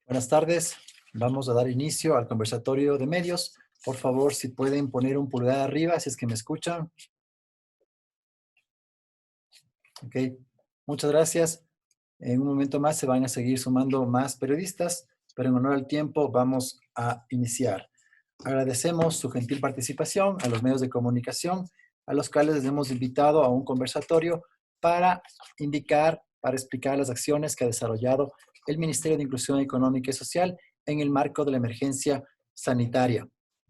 Buenas tardes. Vamos a dar inicio al conversatorio de medios. Por favor, si pueden poner un pulgar arriba, si es que me escuchan. Ok, muchas gracias. En un momento más se van a seguir sumando más periodistas, pero en honor al tiempo vamos a iniciar. Agradecemos su gentil participación a los medios de comunicación, a los cuales les hemos invitado a un conversatorio para para explicar las acciones que ha desarrollado el Ministerio de Inclusión Económica y Social en el marco de la emergencia sanitaria.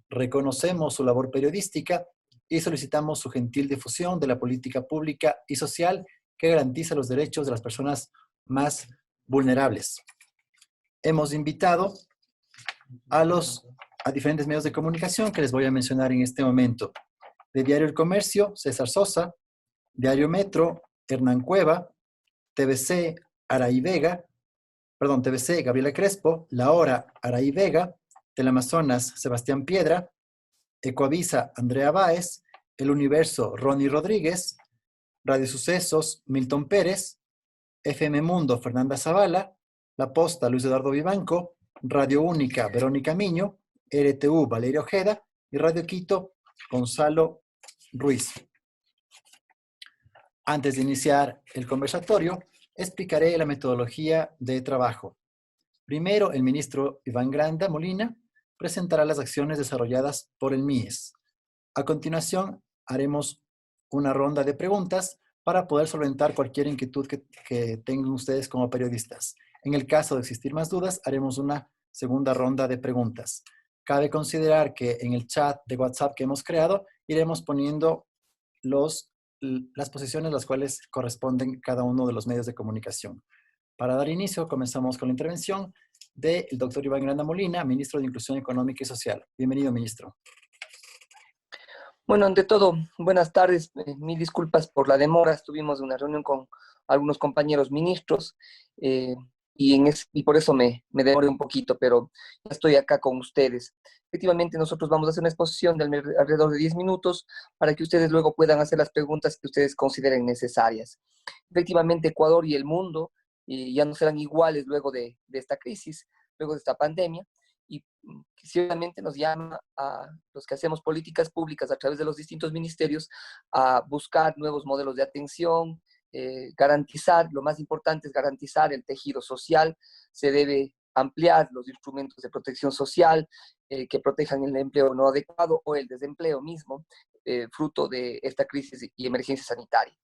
Reconocemos su labor periodística y solicitamos su gentil difusión de la política pública y social que garantiza los derechos de las personas más vulnerables. Hemos invitado a diferentes medios de comunicación que les voy a mencionar en este momento. De Diario El Comercio, César Sosa; Diario Metro, Hernán Cueva; TVC, Araí Vega; TVC, Gabriela Crespo; La Hora, Araí Vega; Teleamazonas, Sebastián Piedra; Ecoavisa, Andrea Báez; El Universo, Ronnie Rodríguez; Radio Sucesos, Milton Pérez; FM Mundo, Fernanda Zavala; La Posta, Luis Eduardo Vivanco; Radio Única, Verónica Miño; RTV, Valeria Ojeda; y Radio Quito, Gonzalo Ruiz. Antes de iniciar el conversatorio, explicaré la metodología de trabajo. Primero, el ministro Iván Granda Molina presentará las acciones desarrolladas por el MIES. A continuación, haremos una ronda de preguntas para poder solventar cualquier inquietud que tengan ustedes como periodistas. En el caso de existir más dudas, haremos una segunda ronda de preguntas. Cabe considerar que en el chat de WhatsApp que hemos creado, iremos poniendo las posiciones a las cuales corresponden cada uno de los medios de comunicación. Para dar inicio, comenzamos con la intervención del doctor Iván Granda Molina, ministro de Inclusión Económica y Social. Bienvenido, ministro. Bueno, ante todo, buenas tardes. Mil disculpas por la demora. Estuvimos en una reunión con algunos compañeros ministros y por eso me demoré un poquito, pero ya estoy acá con ustedes. Efectivamente, nosotros vamos a hacer una exposición de alrededor de 10 minutos para que ustedes luego puedan hacer las preguntas que ustedes consideren necesarias. Efectivamente, Ecuador y el mundo ya no serán iguales luego de esta crisis, luego de esta pandemia. Y ciertamente nos llama a los que hacemos políticas públicas a través de los distintos ministerios a buscar nuevos modelos de atención, garantizar, lo más importante es garantizar el tejido social. Se debe ampliar los instrumentos de protección social que protejan el empleo no adecuado o el desempleo mismo, fruto de esta crisis y emergencia sanitaria.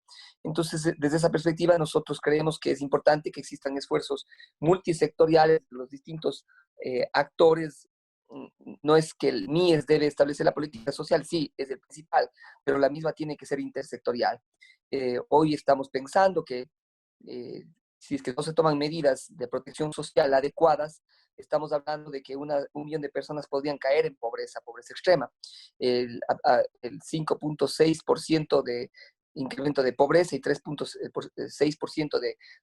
Entonces, desde esa perspectiva, nosotros creemos que es importante que existan esfuerzos multisectoriales de los distintos actores. No es que el MIES debe establecer la política social, sí, es el principal, pero la misma tiene que ser intersectorial. Hoy estamos pensando que si es que no se toman medidas de protección social adecuadas, estamos hablando de que un millón de personas podrían caer en pobreza extrema. El 5.6% de incremento de pobreza y 3.6%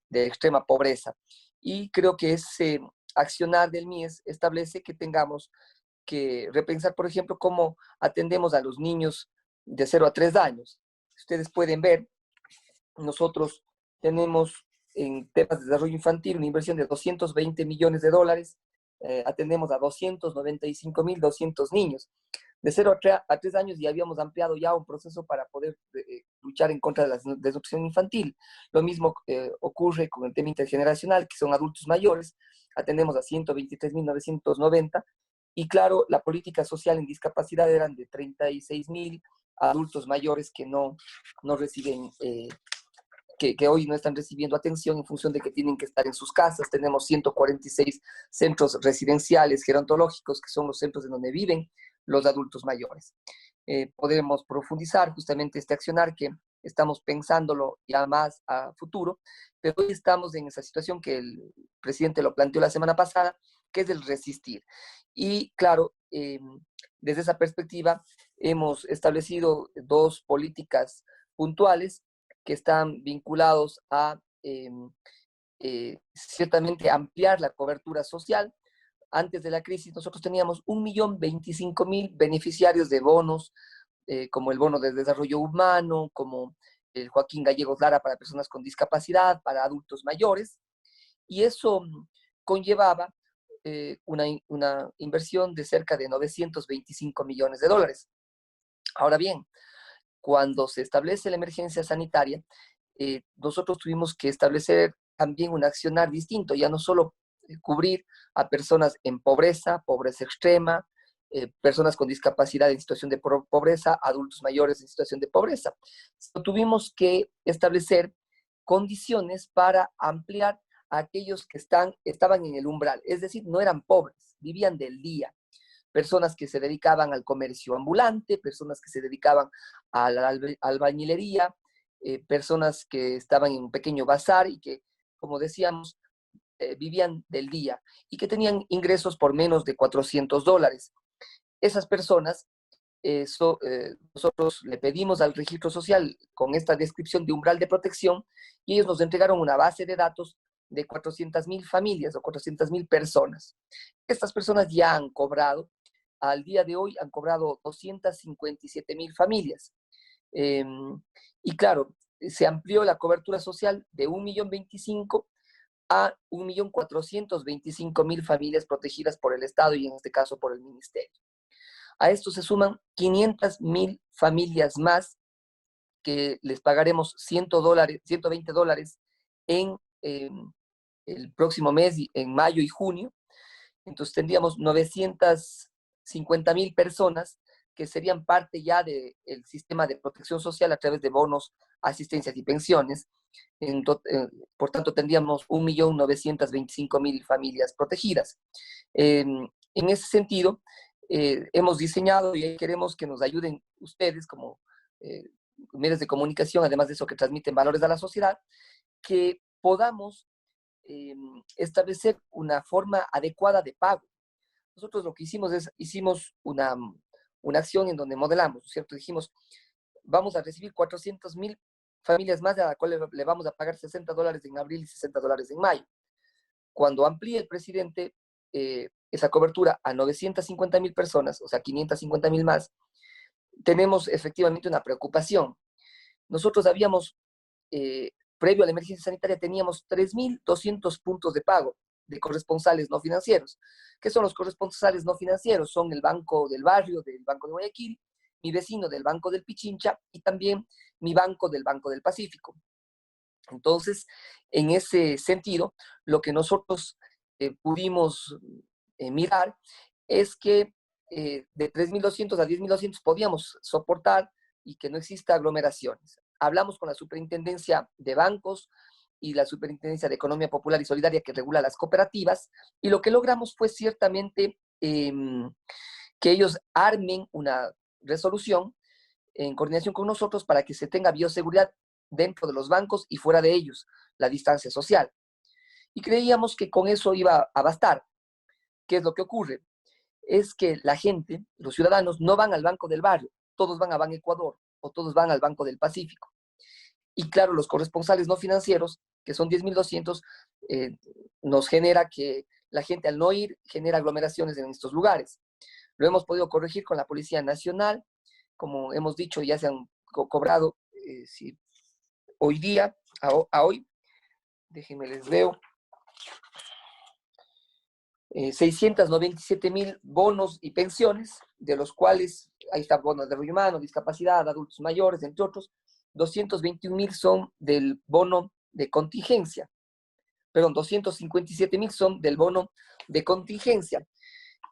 de extrema pobreza. Y creo que ese accionar del MIES establece que tengamos que repensar, por ejemplo, cómo atendemos a los niños de 0 a 3 años. Ustedes pueden ver, nosotros tenemos en temas de desarrollo infantil una inversión de $220 millones, atendemos a 295.200 niños. De 0 a 3 años ya habíamos ampliado ya un proceso para poder luchar en contra de la desnutrición infantil. Lo mismo ocurre con el tema intergeneracional, que son adultos mayores. Atendemos a 123.990. Y claro, la política social en discapacidad eran de 36.000 adultos mayores que no reciben, que hoy no están recibiendo atención en función de que tienen que estar en sus casas. Tenemos 146 centros residenciales gerontológicos, que son los centros en donde viven los adultos mayores. Podemos profundizar justamente este accionar que estamos pensándolo ya más a futuro, pero hoy estamos en esa situación que el presidente lo planteó la semana pasada, que es el resistir. Y claro, desde esa perspectiva hemos establecido dos políticas puntuales que están vinculados a ciertamente ampliar la cobertura social. Antes de la crisis nosotros teníamos 1.025.000 beneficiarios de bonos, como el bono de desarrollo humano, como el Joaquín Gallegos Lara para personas con discapacidad, para adultos mayores, y eso conllevaba una inversión de cerca de 925 millones de dólares. Ahora bien, cuando se establece la emergencia sanitaria, nosotros tuvimos que establecer también un accionar distinto, ya no solo cubrir a personas en pobreza, pobreza extrema, personas con discapacidad en situación de pobreza, adultos mayores en situación de pobreza. Tuvimos que establecer condiciones para ampliar a aquellos que estaban en el umbral, es decir, no eran pobres, vivían del día. Personas que se dedicaban al comercio ambulante, personas que se dedicaban a la albañilería, personas que estaban en un pequeño bazar y que, como decíamos, vivían del día y que tenían ingresos por menos de $400. Esas personas, nosotros le pedimos al registro social con esta descripción de umbral de protección y ellos nos entregaron una base de datos de 400,000 familias o 400,000 personas. Estas personas ya han cobrado, al día de hoy han cobrado 257,000 familias. Y claro, se amplió la cobertura social de 1.025.000 a 1.425.000 familias protegidas por el Estado y en este caso por el Ministerio. A esto se suman 500,000 familias más que les pagaremos $120 en el próximo mes, en mayo y junio. Entonces tendríamos 950,000 personas que serían parte ya del sistema de protección social a través de bonos, asistencias y pensiones. Por tanto, tendríamos 1.925.000 familias protegidas. En ese sentido, hemos diseñado y queremos que nos ayuden ustedes como medios de comunicación, además de eso que transmiten valores a la sociedad, que podamos establecer una forma adecuada de pago. Nosotros lo que hicimos una acción en donde modelamos, ¿cierto? Dijimos, vamos a recibir 400,000 familias más a la cual le vamos a pagar $60 en abril y $60 en mayo. Cuando amplíe el presidente esa cobertura a 950,000 personas, o sea, 550,000 más, tenemos efectivamente una preocupación. Nosotros habíamos, previo a la emergencia sanitaria, teníamos 3.200 puntos de pago de corresponsales no financieros. ¿Qué son los corresponsales no financieros? Son el Banco del Barrio, del Banco de Guayaquil, mi vecino del Banco del Pichincha y también mi banco del Banco del Pacífico. Entonces, en ese sentido, lo que nosotros pudimos mirar es que de 3.200 a 10.200 podíamos soportar y que no exista aglomeraciones. Hablamos con la Superintendencia de Bancos y la Superintendencia de Economía Popular y Solidaria que regula las cooperativas, y lo que logramos fue ciertamente que ellos armen una resolución en coordinación con nosotros para que se tenga bioseguridad dentro de los bancos y fuera de ellos, la distancia social. Y creíamos que con eso iba a bastar. ¿Qué es lo que ocurre? Es que la gente, los ciudadanos, no van al Banco del Barrio, todos van a Ban Ecuador o todos van al Banco del Pacífico. Y claro, los corresponsales no financieros, que son 10.200, nos genera que la gente al no ir genera aglomeraciones en estos lugares. Lo hemos podido corregir con la Policía Nacional, como hemos dicho, ya se han cobrado, si hoy día, a hoy, déjenme les leo, 697,000 bonos y pensiones, de los cuales, ahí está bonos de desarrollo humano, discapacidad, adultos mayores, entre otros, 221,000 son del bono de contingencia, perdón, 257,000 son del bono de contingencia.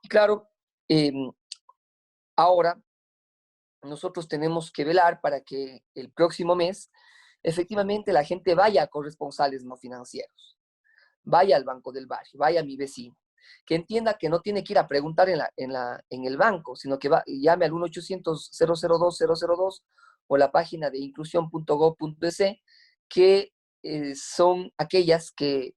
Y claro, ahora nosotros tenemos que velar para que el próximo mes efectivamente la gente vaya a corresponsales no financieros, vaya al Banco del Barrio, vaya a mi vecino, que entienda que no tiene que ir a preguntar en el banco, sino que llame al 1-800-002-002 o la página de inclusión.gov.es, que son aquellas que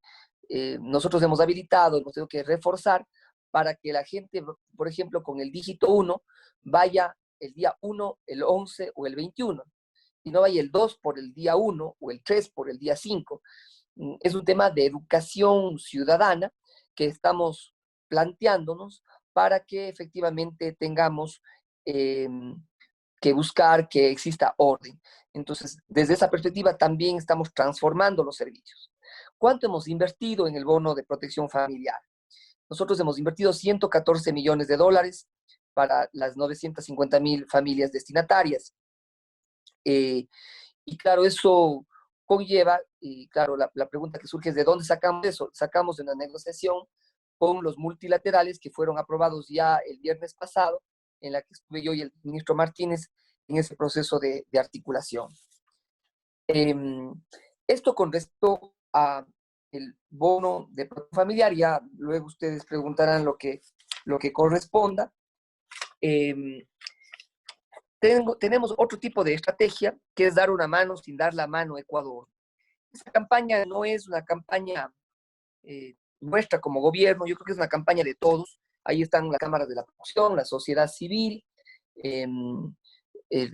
nosotros hemos habilitado, hemos tenido que reforzar para que la gente, por ejemplo, con el dígito 1, vaya el día 1, el 11 o el 21, y no vaya el 2 por el día 1 o el 3 por el día 5. Es un tema de educación ciudadana que estamos planteándonos para que efectivamente tengamos que buscar que exista orden. Entonces, desde esa perspectiva también estamos transformando los servicios. ¿Cuánto hemos invertido en el bono de protección familiar? nosotros hemos invertido 114 millones de dólares para las 950.000 familias destinatarias. Y claro, eso conlleva, y claro, la pregunta que surge es ¿de dónde sacamos eso? Sacamos de una negociación con los multilaterales que fueron aprobados ya el viernes pasado, en la que estuve yo y el ministro Martínez en ese proceso de articulación. Esto con respecto a el bono de familiar, ya luego ustedes preguntarán lo que corresponda. Tenemos otro tipo de estrategia, que es dar una mano sin dar la mano a Ecuador. Esta campaña no es una campaña nuestra como gobierno, yo creo que es una campaña de todos. Ahí están las cámaras de la producción, la sociedad civil, el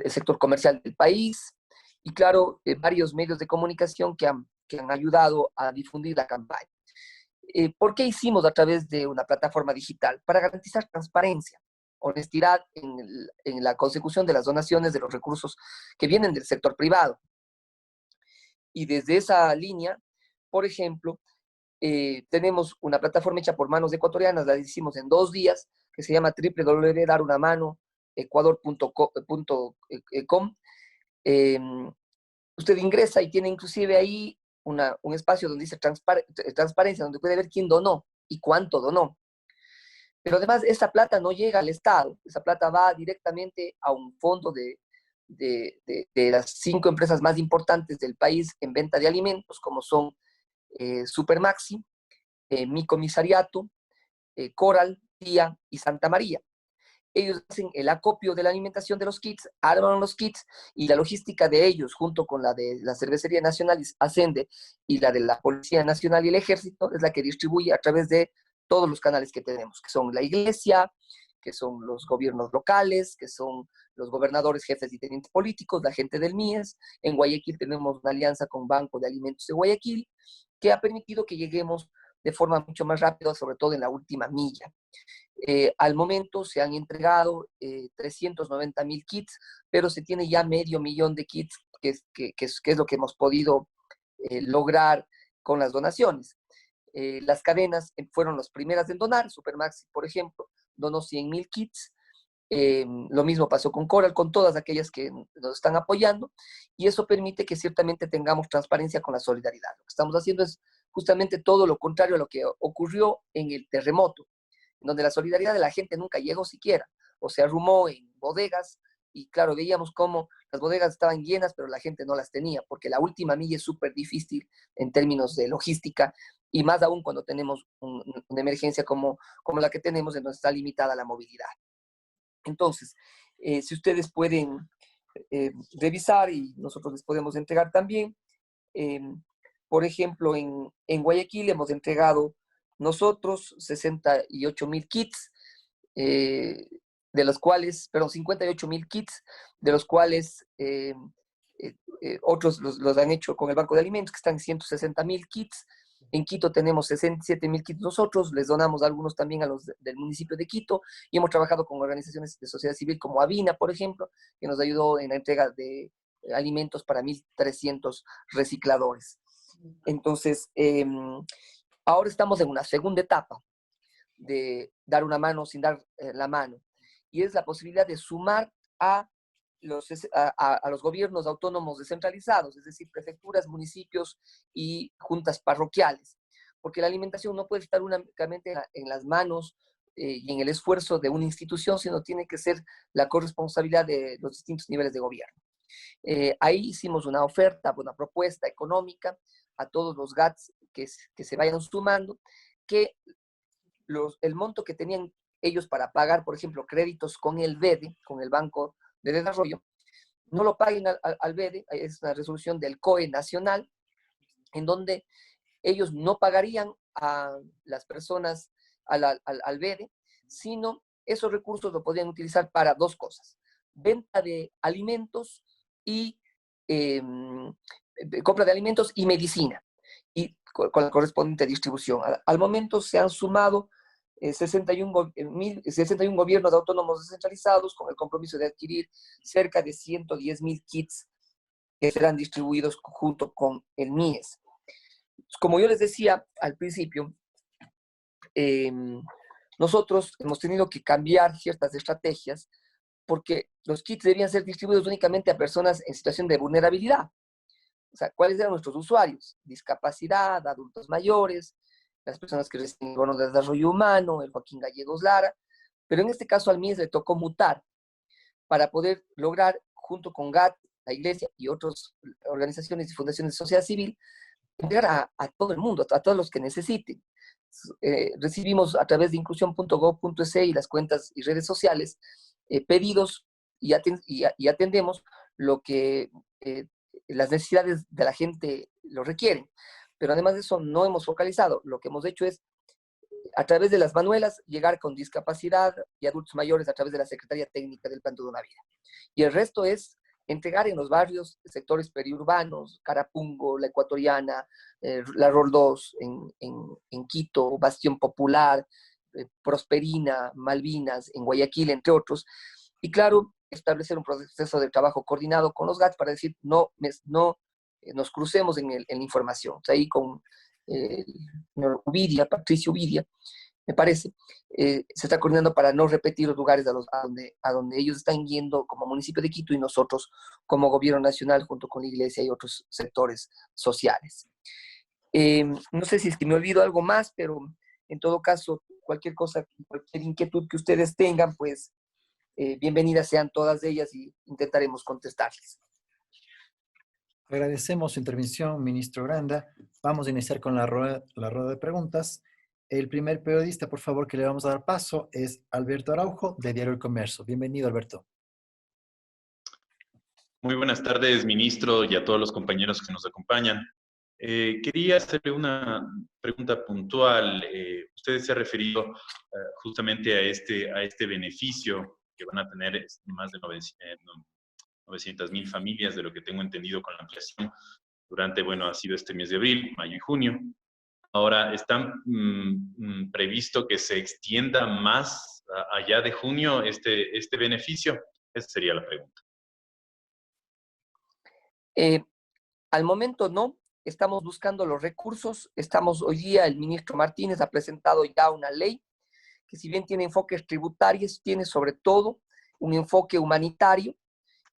sector comercial del país y, claro, varios medios de comunicación que han ayudado a difundir la campaña. ¿Por qué hicimos a través de una plataforma digital? Para garantizar transparencia, honestidad en la consecución de las donaciones de los recursos que vienen del sector privado. Y desde esa línea, por ejemplo, tenemos una plataforma hecha por manos ecuatorianas, la hicimos en 2 días, que se llama www.darunamanoecuador.com. Usted ingresa y tiene inclusive ahí un espacio donde dice transparencia, donde puede ver quién donó y cuánto donó. Pero además, esa plata no llega al Estado, esa plata va directamente a un fondo de las 5 empresas más importantes del país en venta de alimentos, como son Supermaxi, Mi Comisariato, Coral, Tía y Santa María. Ellos hacen el acopio de la alimentación de los kits, arman los kits y la logística de ellos, junto con la de la Cervecería Nacional Ascende y la de la Policía Nacional y el Ejército, es la que distribuye a través de todos los canales que tenemos, que son la iglesia, que son los gobiernos locales, que son los gobernadores, jefes y tenientes políticos, la gente del MIES. En Guayaquil tenemos una alianza con Banco de Alimentos de Guayaquil, que ha permitido que lleguemos de forma mucho más rápida, sobre todo en la última milla. Al momento se han entregado 390.000 kits, pero se tiene ya 500.000 de kits, que es lo que hemos podido lograr con las donaciones. Las cadenas fueron las primeras en donar. Supermaxi, por ejemplo, donó 100.000 kits. Lo mismo pasó con Coral, con todas aquellas que nos están apoyando, y eso permite que ciertamente tengamos transparencia con la solidaridad. Lo que estamos haciendo es justamente todo lo contrario a lo que ocurrió en el terremoto, donde la solidaridad de la gente nunca llegó siquiera, o se arrumó en bodegas, y claro, veíamos cómo las bodegas estaban llenas, pero la gente no las tenía, porque la última milla es súper difícil en términos de logística, y más aún cuando tenemos una emergencia como la que tenemos, en donde está limitada la movilidad. Entonces, si ustedes pueden revisar, y nosotros les podemos entregar también, por ejemplo, en Guayaquil hemos entregado nosotros 68.000 kits, de los cuales, perdón, 58.000 kits, de los cuales otros los han hecho con el Banco de Alimentos, que están en 160.000 kits. En Quito tenemos 67.000 kits nosotros, les donamos algunos también a los del municipio de Quito, y hemos trabajado con organizaciones de sociedad civil como Avina, por ejemplo, que nos ayudó en la entrega de alimentos para 1.300 recicladores. Entonces, ahora estamos en una segunda etapa de dar una mano sin dar la mano, y es la posibilidad de sumar a los gobiernos autónomos descentralizados, es decir, prefecturas, municipios y juntas parroquiales, porque la alimentación no puede estar únicamente en las manos y en el esfuerzo de una institución, sino tiene que ser la corresponsabilidad de los distintos niveles de gobierno. Ahí hicimos una oferta, una propuesta económica a todos los GATS que se vayan sumando, que el monto que tenían ellos para pagar, por ejemplo, créditos con el BEDE, con el Banco de Desarrollo, no lo paguen al BEDE. Es una resolución del COE nacional, en donde ellos no pagarían a las personas al BEDE, sino esos recursos lo podrían utilizar para 2 cosas: venta de alimentos y compra de alimentos y medicina, y con la correspondiente distribución. Al momento se han sumado 61 gobiernos autónomos descentralizados, con el compromiso de adquirir cerca de 110.000 kits que serán distribuidos junto con el MIES. Como yo les decía al principio, nosotros hemos tenido que cambiar ciertas estrategias porque los kits debían ser distribuidos únicamente a personas en situación de vulnerabilidad. O sea, ¿cuáles eran nuestros usuarios? Discapacidad, adultos mayores, las personas que reciben el bono de desarrollo humano, el Joaquín Gallegos Lara, pero en este caso al MIES le tocó mutar para poder lograr, junto con GAT, la Iglesia y otras organizaciones y fundaciones de sociedad civil, entregar a todo el mundo, a todos los que necesiten. Recibimos a través de inclusión.gov.es y las cuentas y redes sociales pedidos y atendemos lo que las necesidades de la gente lo requieren. Pero además de eso no hemos focalizado. Lo que hemos hecho es, a través de las manuelas, llegar con discapacidad y adultos mayores a través de la Secretaría Técnica del Plan Toda una Vida. Y el resto es entregar en los barrios, sectores periurbanos, Carapungo, La Ecuatoriana, La Rol 2, en Quito, Bastión Popular, Prosperina, Malvinas, en Guayaquil, entre otros. Y claro, establecer un proceso de trabajo coordinado con los GATS para decir, no nos crucemos en la información. O sea, ahí con el señor Uvidia, Patricio Uvidia, me parece, se está coordinando para no repetir los lugares a donde ellos están yendo como municipio de Quito y nosotros como gobierno nacional junto con la iglesia y otros sectores sociales. No sé si es que me olvido algo más, pero en todo caso, cualquier cosa, cualquier inquietud que ustedes tengan, pues bienvenidas sean todas ellas y intentaremos contestarles. Agradecemos su intervención, ministro Granda. Vamos a iniciar con la rueda de preguntas. El primer periodista, por favor, que le vamos a dar paso es Alberto Araujo, de Diario El Comercio. Bienvenido, Alberto. Muy buenas tardes, ministro, y a todos los compañeros que nos acompañan. Quería hacerle una pregunta puntual. Usted se ha referido justamente a este beneficio que van a tener más de 900,000 familias, de lo que tengo entendido con la ampliación durante, ha sido este mes de abril, mayo y junio. Ahora, ¿están previsto que se extienda más allá de junio este beneficio? Esa sería la pregunta. Al momento no, estamos buscando los recursos. Hoy día el ministro Martínez ha presentado ya una ley que, si bien tiene enfoques tributarios, tiene sobre todo un enfoque humanitario,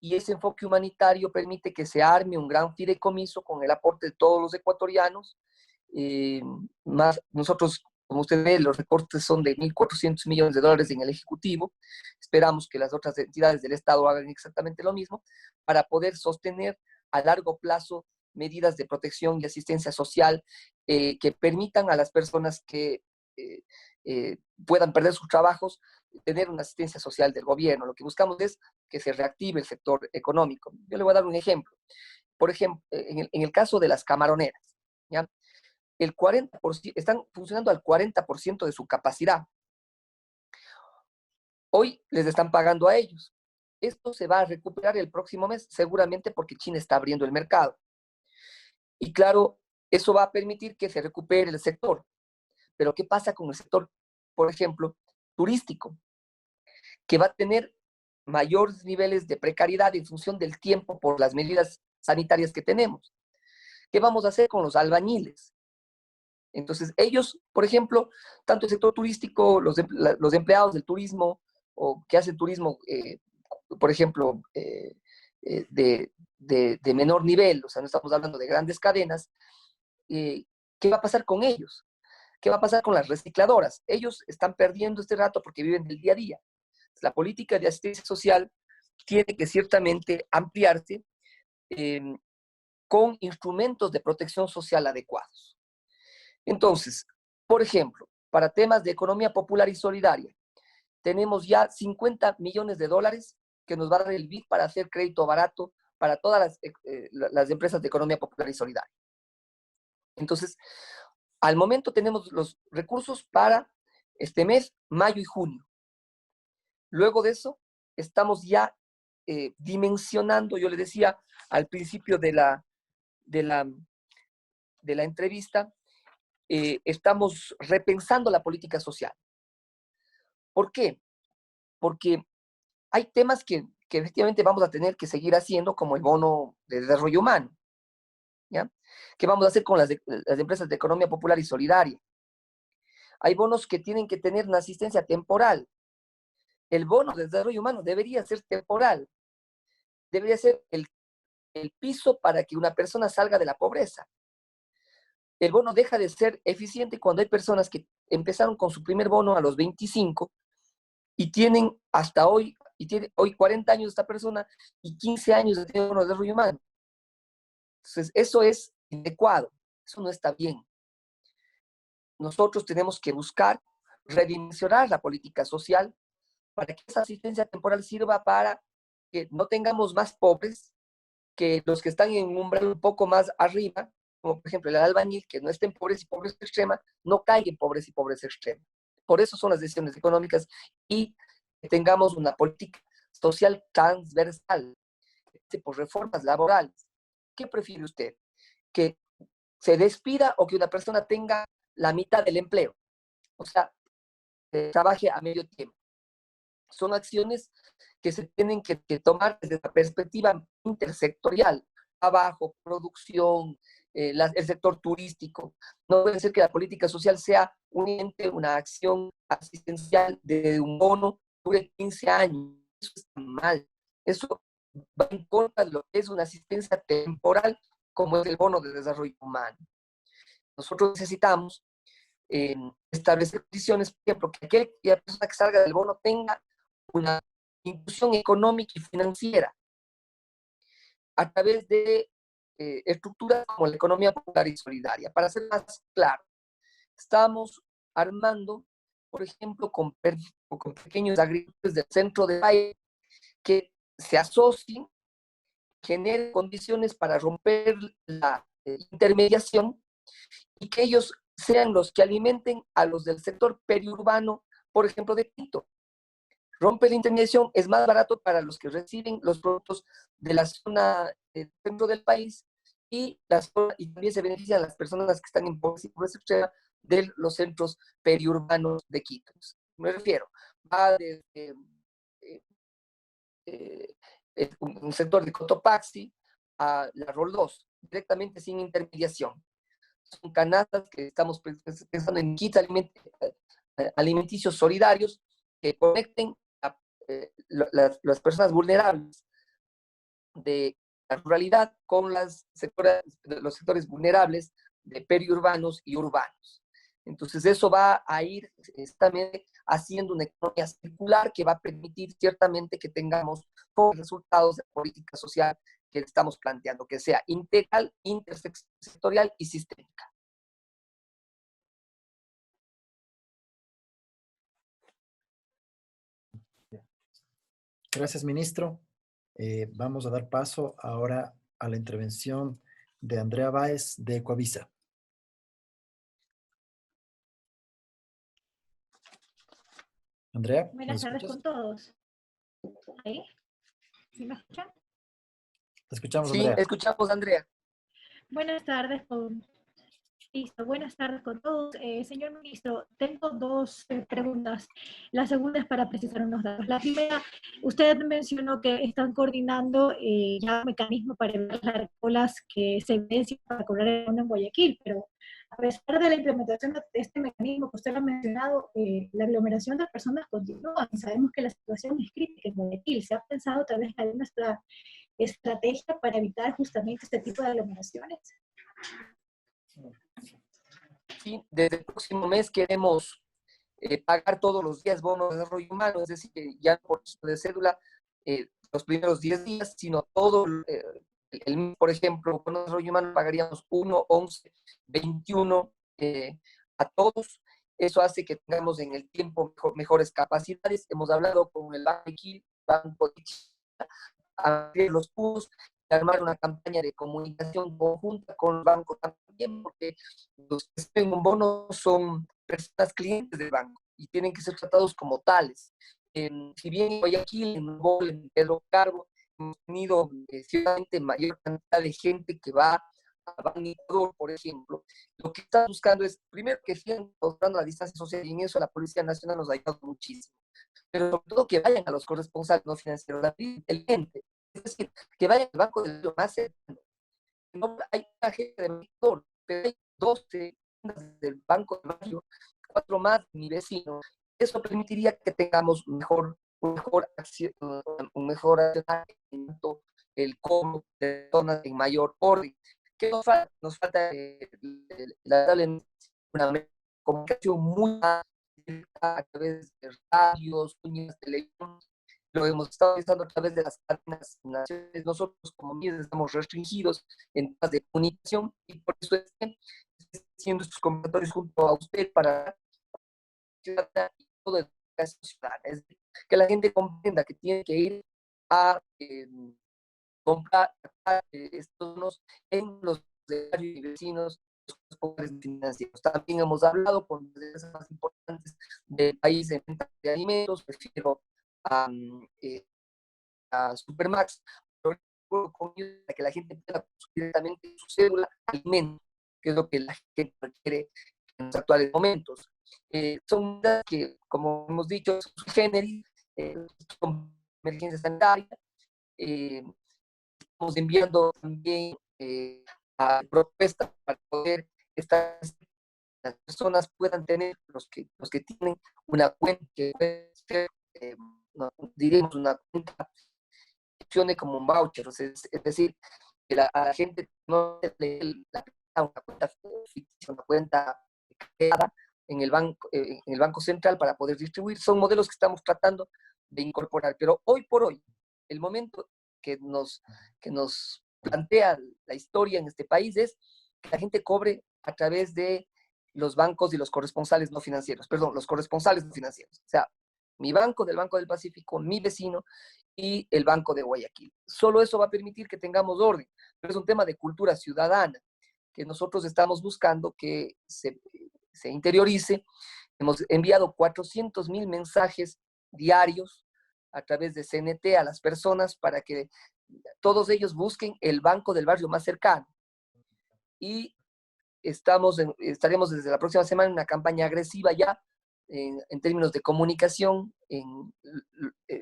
y ese enfoque humanitario permite que se arme un gran fideicomiso con el aporte de todos los ecuatorianos. Más nosotros, como usted ve, los recortes son de $1.400 millones en el Ejecutivo. Esperamos que las otras entidades del Estado hagan exactamente lo mismo para poder sostener a largo plazo medidas de protección y asistencia social que permitan a las personas que puedan perder sus trabajos tener una asistencia social del gobierno. Lo que buscamos es que se reactive el sector económico. Yo le voy a dar un ejemplo. Por ejemplo, en el caso de las camaroneras, ¿ya? El 40%, están funcionando al 40% de su capacidad. Hoy les están pagando a ellos. Esto se va a recuperar el próximo mes, seguramente porque China está abriendo el mercado. Y claro, eso va a permitir que se recupere el sector. Pero ¿qué pasa con el sector, por ejemplo, turístico? Que va a tener mayores niveles de precariedad en función del tiempo por las medidas sanitarias que tenemos. ¿Qué vamos a hacer con los albañiles? Entonces, ellos, por ejemplo, tanto el sector turístico, los empleados del turismo o que hacen turismo, por ejemplo, de menor nivel, o sea, no estamos hablando de grandes cadenas, ¿qué va a pasar con ellos? ¿Qué va a pasar con las recicladoras? Ellos están perdiendo este rato porque viven del día a día. La política de asistencia social tiene que ciertamente ampliarse con instrumentos de protección social adecuados. Entonces, por ejemplo, para temas de economía popular y solidaria, tenemos ya $50 millones que nos va a dar el BID para hacer crédito barato para todas las empresas de economía popular y solidaria. Entonces, al momento tenemos los recursos para este mes, mayo y junio. Luego de eso, estamos ya dimensionando, yo le decía al principio de la entrevista, estamos repensando la política social. ¿Por qué? Porque hay temas que efectivamente vamos a tener que seguir haciendo, como el bono de desarrollo humano, ¿ya? ¿Qué vamos a hacer con las empresas de economía popular y solidaria? hay bonos que tienen que tener una asistencia temporal. El bono de desarrollo humano debería ser temporal, debería ser el piso para que una persona salga de la pobreza. El bono deja de ser eficiente cuando hay personas que empezaron con su primer bono a los 25 y tienen hasta hoy, y tiene hoy 40 años esta persona y 15 años de bono de desarrollo humano. Entonces, eso es inadecuado, eso no está bien. Nosotros tenemos que buscar redimensionar la política social para que esa asistencia temporal sirva para que no tengamos más pobres, que los que están en un umbral un poco más arriba, como por ejemplo el albañil, que no esté en pobreza y pobreza extrema, no caiga en pobreza y pobreza extrema. Por eso son las decisiones económicas y que tengamos una política social transversal, por reformas laborales. ¿Qué prefiere usted? ¿Que se despida o que una persona tenga la mitad del empleo? O sea, trabaje a medio tiempo. Son acciones que se tienen que tomar desde la perspectiva intersectorial, trabajo, producción, el sector turístico. No puede ser que la política social sea únicamente una acción asistencial de un bono dure 15 años. Eso está mal. Eso va en contra de lo que es una asistencia temporal, como es el bono de desarrollo humano. Nosotros necesitamos establecer condiciones, por ejemplo, que la persona que salga del bono tenga una inclusión económica y financiera a través de estructuras como la economía popular y solidaria. Para ser más claro, estamos armando, por ejemplo, con pequeños agricultores del centro del país que se asocien, generen condiciones para romper la intermediación y que ellos sean los que alimenten a los del sector periurbano, por ejemplo, de Quito. Rompe la intermediación, es más barato para los que reciben los productos de la zona del centro del país y también se benefician las personas que están en pobreza extrema de los centros periurbanos de Quito. Me refiero, va desde un sector de Cotopaxi a la Rol 2, directamente sin intermediación. Son canastas que estamos pensando en kits alimenticios solidarios que conecten a las personas vulnerables de la ruralidad con los sectores vulnerables de periurbanos y urbanos. Entonces eso va a ir también haciendo una economía circular que va a permitir ciertamente que tengamos todos los resultados de la política social que estamos planteando, que sea integral, intersectorial y sistémica. Gracias, ministro. Vamos a dar paso ahora a la intervención de Andrea Báez de Ecuavisa. Andrea, Buenas tardes con todos. ¿Ahí? ¿Sí me escuchan? Te escuchamos, Sí, Andrea. escuchamos, Andrea. Buenas tardes con... Listo, buenas tardes con todos. Señor ministro, tengo dos preguntas. La segunda es para precisar unos datos. La primera, usted mencionó que están coordinando ya un mecanismo para evitar las colas que se evidencian para cobrar el bono en Guayaquil, pero a pesar de la implementación de este mecanismo que usted ha mencionado, la aglomeración de personas continúa. Sabemos que la situación es crítica en Guayaquil. ¿Se ha pensado tal vez en nuestra estrategia para evitar justamente este tipo de aglomeraciones? Sí, desde el próximo mes queremos pagar todos los días bonos de desarrollo humano, es decir, que ya por de cédula los primeros 10 días, sino todo el mes, por ejemplo, bono de desarrollo humano pagaríamos 1, 11, 21 a todos. Eso hace que tengamos en el tiempo mejores capacidades. Hemos hablado con el Banco de Chile, abrir los PUS, armar una campaña de comunicación conjunta con el banco también, porque los que reciben un bono son personas clientes del banco y tienen que ser tratados como tales. Si bien en Guayaquil, en Bol, en Pedro Carbo, hemos tenido ciertamente mayor cantidad de gente que va a Banco, por ejemplo, lo que está buscando es, primero, que sigan mostrando la distancia social, y en eso la Policía Nacional nos ha ayudado muchísimo, pero sobre todo que vayan a los corresponsales no financieros, el ente, es decir, que vayan al banco del lo más cercano. No hay una gente de México, pero hay 12 del Banco de Mayo 4 más de mi vecino. Eso permitiría que tengamos un mejor accionar en cuanto el cobro de zonas en mayor orden. ¿Qué nos falta? Nos falta una comunicación muy más directa a través de radios, líneas de televisión. Lo hemos estado realizando a través de las cadenas nacionales. Nosotros como MIES estamos restringidos en temas de comunicación y por eso estoy haciendo estos conversatorios junto a usted para todo el ciudadana. Es decir, que la gente comprenda que tiene que ir a comprar estos en los vecinos, los pobres financieros. También hemos hablado con las empresas más importantes del país en venta de alimentos, refiero a, a Supermax, para que la gente pueda consumir directamente su cédula alimentos, que es lo que la gente requiere en los actuales momentos. Son medidas que, como hemos dicho, son sui generis, son emergencia sanitaria. Estamos enviando también a propuestas para poder las personas puedan tener, los que tienen una cuenta que puede ser, no, diríamos, una cuenta que funcione como un voucher, o sea, es decir, que a la gente no le una cuenta ficticia, una cuenta creada en el Banco Central para poder distribuir. Son modelos que estamos tratando de incorporar, pero hoy por hoy, el momento que nos plantea la historia en este país es que la gente cobre a través de los bancos y los corresponsales no financieros, perdón, los corresponsales no financieros. O sea, mi banco del Banco del Pacífico, mi vecino y el Banco de Guayaquil. Solo eso va a permitir que tengamos orden, pero es un tema de cultura ciudadana que nosotros estamos buscando que se interiorice. Hemos enviado 400,000 mensajes diarios a través de CNT a las personas para que todos ellos busquen el banco del barrio más cercano. Y estaremos desde la próxima semana en una campaña agresiva ya en términos de comunicación en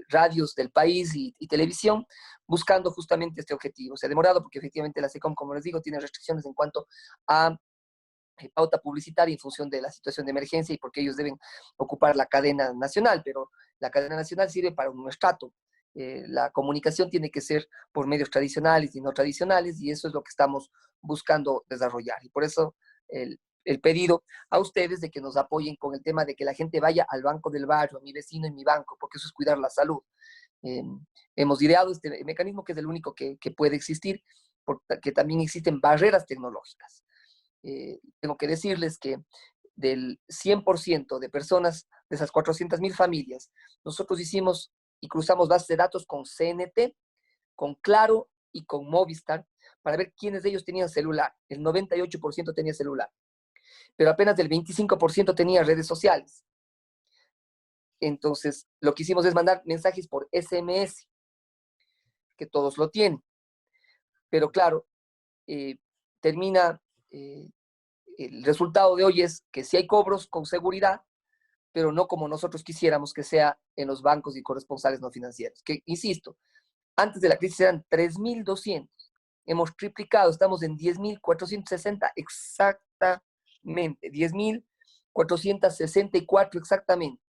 radios del país y televisión, buscando justamente este objetivo. Se ha demorado porque efectivamente la SECOM, como les digo, tiene restricciones en cuanto a pauta publicitaria en función de la situación de emergencia y porque ellos deben ocupar la cadena nacional, pero la cadena nacional sirve para un estrato. La comunicación tiene que ser por medios tradicionales y no tradicionales, y eso es lo que estamos buscando desarrollar. Y por eso el pedido a ustedes de que nos apoyen con el tema de que la gente vaya al banco del barrio, a mi vecino en mi banco, porque eso es cuidar la salud. Hemos ideado este mecanismo que es el único que puede existir, porque también existen barreras tecnológicas. Tengo que decirles que del 100% de personas, de esas 400,000 familias, nosotros hicimos y cruzamos bases de datos con CNT, con Claro y con Movistar para ver quiénes de ellos tenían celular. El 98% tenía celular, pero apenas el 25% tenía redes sociales. Entonces, lo que hicimos es mandar mensajes por SMS, que todos lo tienen. Pero claro, el resultado de hoy es que sí hay cobros con seguridad, pero no como nosotros quisiéramos que sea en los bancos y corresponsales no financieros. Que, insisto, antes de la crisis eran 3,200. Hemos triplicado, estamos en 10,460 exactamente. 10,464 exactamente.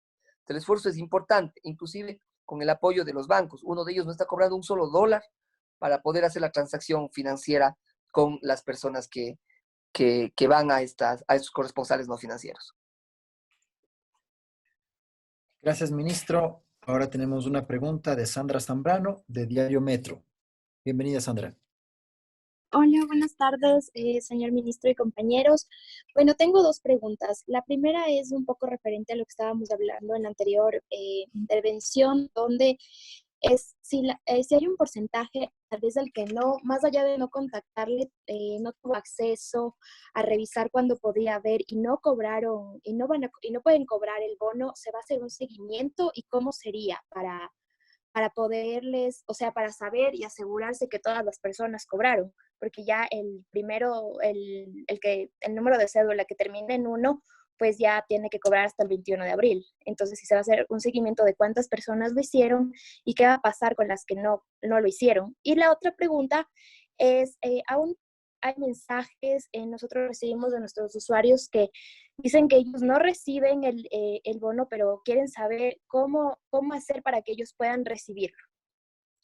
El esfuerzo es importante, inclusive con el apoyo de los bancos. Uno de ellos no está cobrando un solo dólar para poder hacer la transacción financiera con las personas que van a estos corresponsales no financieros. Gracias, ministro. Ahora tenemos una pregunta de Sandra Zambrano, de Diario Metro. Bienvenida, Sandra. Hola, buenas tardes, señor ministro y compañeros. Bueno, tengo dos preguntas. La primera es un poco referente a lo que estábamos hablando en la anterior intervención, donde si hay un porcentaje tal vez del que no, más allá de no contactarle, no tuvo acceso a revisar cuándo podía ver y no cobraron, y no pueden cobrar el bono, se va a hacer un seguimiento y cómo sería para poderles, o sea, para saber y asegurarse que todas las personas cobraron, porque ya el número de cédula que termina en 1, pues ya tiene que cobrar hasta el 21 de abril. Entonces, si se va a hacer un seguimiento de cuántas personas lo hicieron y qué va a pasar con las que no lo hicieron. Y la otra pregunta es, aún hay mensajes, nosotros recibimos de nuestros usuarios que dicen que ellos no reciben el bono, pero quieren saber cómo hacer para que ellos puedan recibirlo.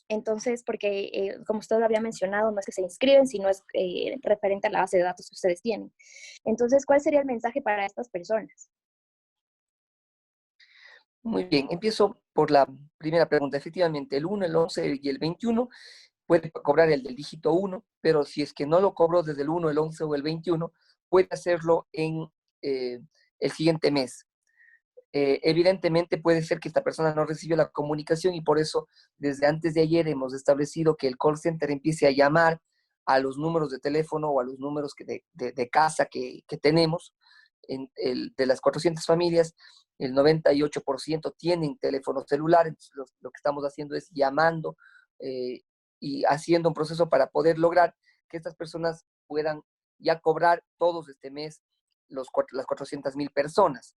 Entonces, porque como usted lo había mencionado, no es que se inscriben, sino es referente a la base de datos que ustedes tienen. Entonces, ¿cuál sería el mensaje para estas personas? Muy bien, empiezo por la primera pregunta. Efectivamente, el 1, el 11 y el 21 puede cobrar el del dígito 1, pero si es que no lo cobró desde el 1, el 11 o el 21, puede hacerlo en el siguiente mes. Evidentemente puede ser que esta persona no recibió la comunicación y por eso desde antes de ayer hemos establecido que el call center empiece a llamar a los números de teléfono o a los números de casa que tenemos. De las 400 familias, el 98% tienen teléfono celular, entonces lo que estamos haciendo es llamando y haciendo un proceso para poder lograr que estas personas puedan ya cobrar todos este mes las 400,000 personas.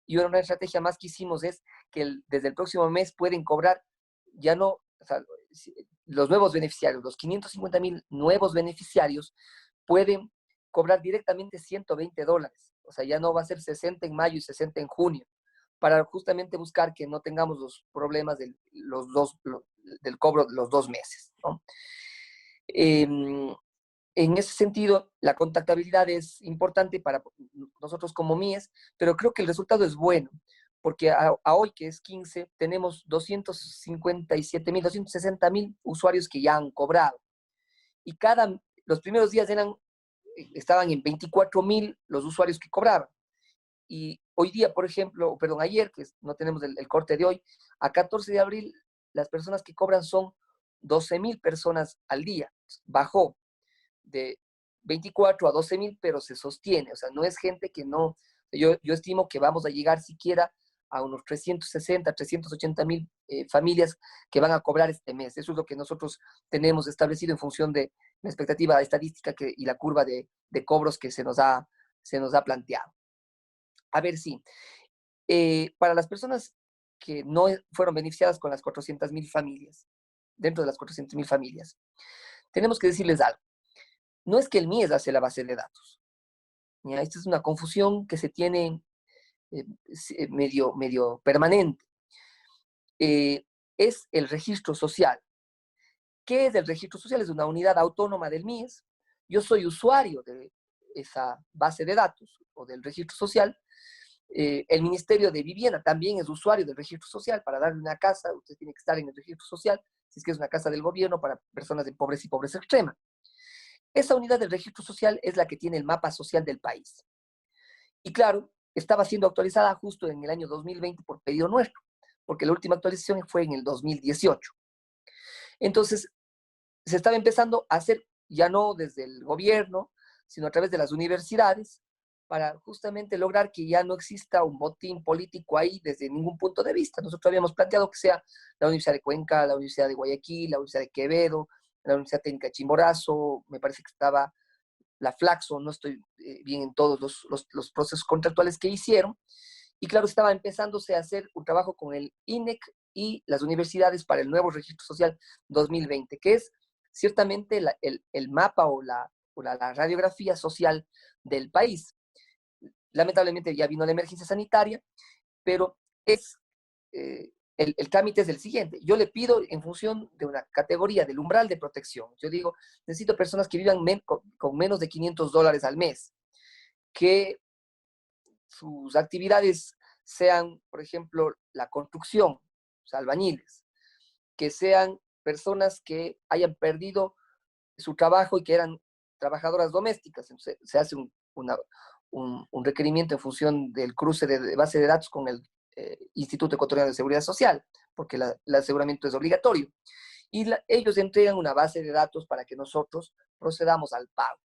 Y una estrategia más que hicimos es que desde el próximo mes pueden cobrar ya no, o sea, los nuevos beneficiarios, los 550,000 nuevos beneficiarios pueden cobrar directamente $120. O sea, ya no va a ser 60 en mayo y 60 en junio, para justamente buscar que no tengamos los problemas del cobro de los 2 meses, ¿no? En ese sentido, la contactabilidad es importante para nosotros como MIES, pero creo que el resultado es bueno, porque a hoy, que es 15, tenemos 257,000, 260,000 usuarios que ya han cobrado. Y los primeros días estaban en 24,000 los usuarios que cobraban. Y hoy día, por ejemplo, perdón, ayer, que no tenemos el corte de hoy, a 14 de abril, las personas que cobran son 12,000 personas al día. Bajó de 24 a 12,000, pero se sostiene. O sea, no es gente que no. Yo estimo que vamos a llegar siquiera a unos 360, 380,000 familias que van a cobrar este mes. Eso es lo que nosotros tenemos establecido en función de la expectativa estadística y la curva de cobros que se nos ha planteado. A ver, sí. Para las personas que no fueron beneficiadas con las 400,000 familias, dentro de las 400,000 familias, tenemos que decirles algo. No es que el MIES hace la base de datos. ¿Ya? Esta es una confusión que se tiene medio permanente. Es el registro social. ¿Qué es el registro social? Es una unidad autónoma del MIES. Yo soy usuario de esa base de datos o del registro social. El Ministerio de Vivienda también es usuario del registro social. Para darle una casa, usted tiene que estar en el registro social, si es que es una casa del gobierno para personas de pobreza y pobreza extrema. Esa unidad del registro social es la que tiene el mapa social del país. Y claro, estaba siendo actualizada justo en el año 2020 por pedido nuestro, porque la última actualización fue en el 2018. Entonces, se estaba empezando a hacer, ya no desde el gobierno, sino a través de las universidades, para justamente lograr que ya no exista un botín político ahí desde ningún punto de vista. Nosotros habíamos planteado que sea la Universidad de Cuenca, la Universidad de Guayaquil, la Universidad de Quevedo, la Universidad Técnica de Chimborazo, me parece que estaba la Flaxo, no estoy bien en todos los procesos contractuales que hicieron. Y claro, estaba empezándose a hacer un trabajo con el INEC y las universidades para el nuevo registro social 2020, que es ciertamente el mapa o la radiografía social del país. Lamentablemente ya vino la emergencia sanitaria, pero el trámite es el siguiente. Yo le pido en función de una categoría del umbral de protección. Yo digo, necesito personas que vivan con menos de $500 al mes, que sus actividades sean, por ejemplo, la construcción, o sea, albañiles, que sean personas que hayan perdido su trabajo y que eran trabajadoras domésticas. Entonces, se hace un requerimiento en función del cruce de base de datos con el Instituto Ecuatoriano de Seguridad Social, porque el aseguramiento es obligatorio. Y ellos entregan una base de datos para que nosotros procedamos al pago.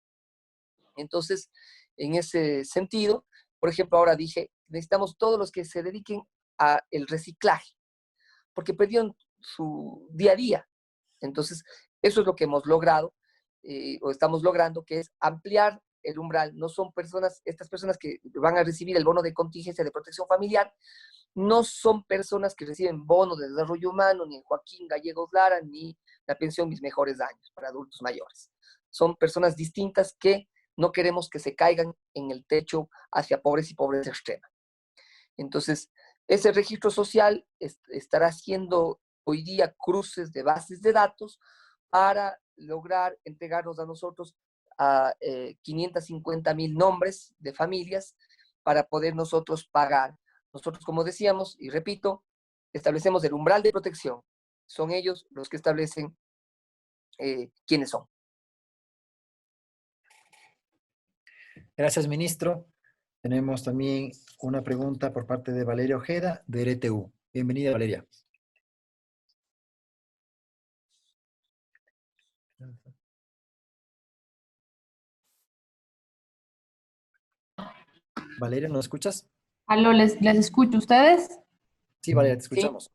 Entonces, en ese sentido, por ejemplo, ahora dije, necesitamos todos los que se dediquen al reciclaje, porque perdieron su día a día. Entonces, eso es lo que hemos logrado, o estamos logrando, que es ampliar el umbral. No son estas personas que van a recibir el bono de contingencia de protección familiar, no son personas que reciben bono de desarrollo humano, ni el Joaquín Gallegos Lara, ni la pensión Mis Mejores Años para adultos mayores. son personas distintas que no queremos que se caigan en el techo hacia pobres y pobreza extrema. Entonces, ese registro social estará haciendo hoy día cruces de bases de datos para lograr entregarnos a nosotros a 550,000 nombres de familias para poder nosotros pagar. Nosotros, como decíamos, y repito, establecemos el umbral de protección. Son ellos los que establecen quiénes son. Gracias, ministro. Tenemos también una pregunta por parte de Valeria Ojeda, de RTU. Bienvenida, Valeria. Valeria, ¿nos escuchas? Aló, ¿les escucho ustedes? Sí, Valeria, te Sí. escuchamos.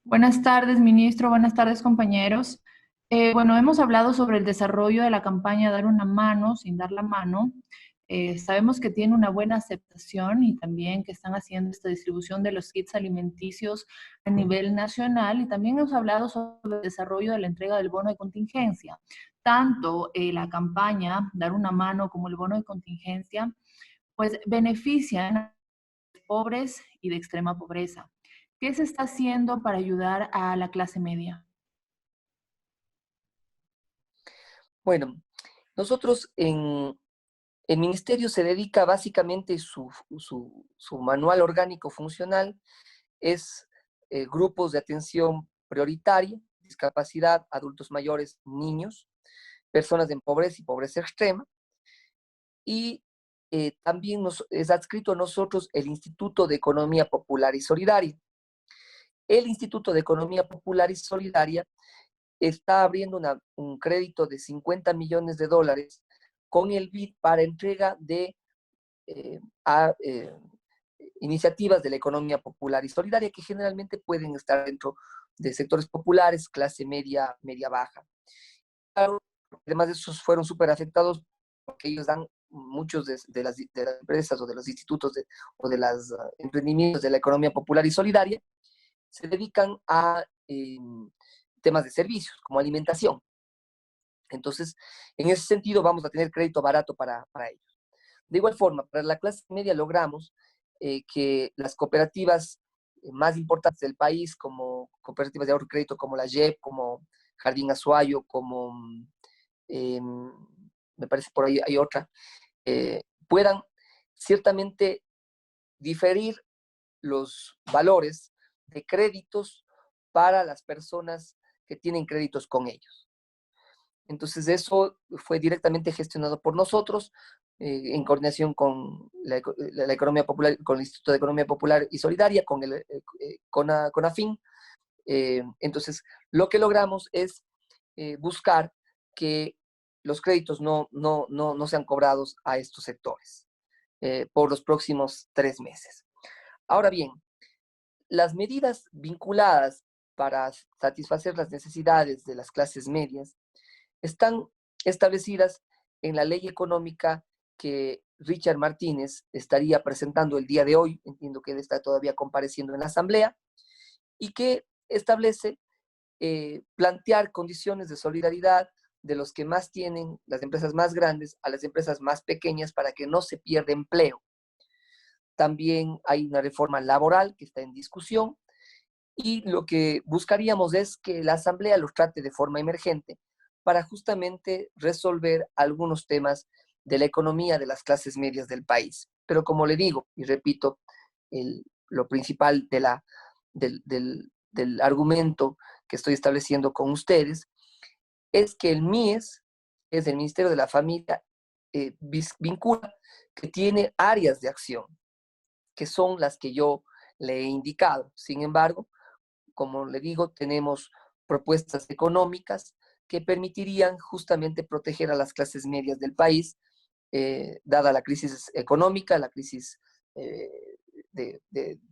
Buenas tardes, ministro. Buenas tardes, compañeros. Bueno, hemos hablado sobre el desarrollo de la campaña Dar una mano sin dar la mano. Sabemos que tiene una buena aceptación y también que están haciendo esta distribución de los kits alimenticios a nivel nacional, y también hemos hablado sobre el desarrollo de la entrega del bono de contingencia. Tanto la campaña Dar una mano como el bono de contingencia pues benefician a los pobres y de extrema pobreza. ¿Qué se está haciendo para ayudar a la clase media? Bueno, nosotros en el ministerio se dedica básicamente su manual orgánico funcional es grupos de atención prioritaria, discapacidad, adultos mayores, niños, personas en pobreza y pobreza extrema, y también es adscrito a nosotros el Instituto de Economía Popular y Solidaria. El Instituto de Economía Popular y Solidaria está abriendo un crédito de $50 millones con el BID para entrega de iniciativas de la economía popular y solidaria que generalmente pueden estar dentro de sectores populares, clase media, media-baja. Claro, además de esos fueron súper afectados porque ellos dan muchos de las empresas o de los institutos o de los emprendimientos de la economía popular y solidaria, se dedican a temas de servicios, como alimentación. Entonces, en ese sentido, vamos a tener crédito barato para ellos. De igual forma, para la clase media logramos que las cooperativas más importantes del país, como cooperativas de ahorro y crédito como la JEP, como Jardín Azuayo, como me parece por ahí hay otra, puedan ciertamente diferir los valores de créditos para las personas que tienen créditos con ellos. Entonces eso fue directamente gestionado por nosotros en coordinación con la Economía Popular, con el Instituto de Economía Popular y Solidaria, con el CONAFIN. Entonces lo que logramos es buscar que los créditos no sean cobrados a estos sectores por los próximos 3 meses. Ahora bien, las medidas vinculadas para satisfacer las necesidades de las clases medias están establecidas en la ley económica que Richard Martínez estaría presentando el día de hoy, entiendo que él está todavía compareciendo en la Asamblea, y que establece plantear condiciones de solidaridad de los que más tienen, las empresas más grandes, a las empresas más pequeñas para que no se pierda empleo. También hay una reforma laboral que está en discusión y lo que buscaríamos es que la Asamblea los trate de forma emergente para justamente resolver algunos temas de la economía de las clases medias del país. Pero como le digo, y repito, lo principal del argumento que estoy estableciendo con ustedes es que el MIES, es el Ministerio de la Familia, vincula que tiene áreas de acción, que son las que yo le he indicado. Sin embargo, como le digo, tenemos propuestas económicas que permitirían justamente proteger a las clases medias del país, dada la crisis económica, la crisis de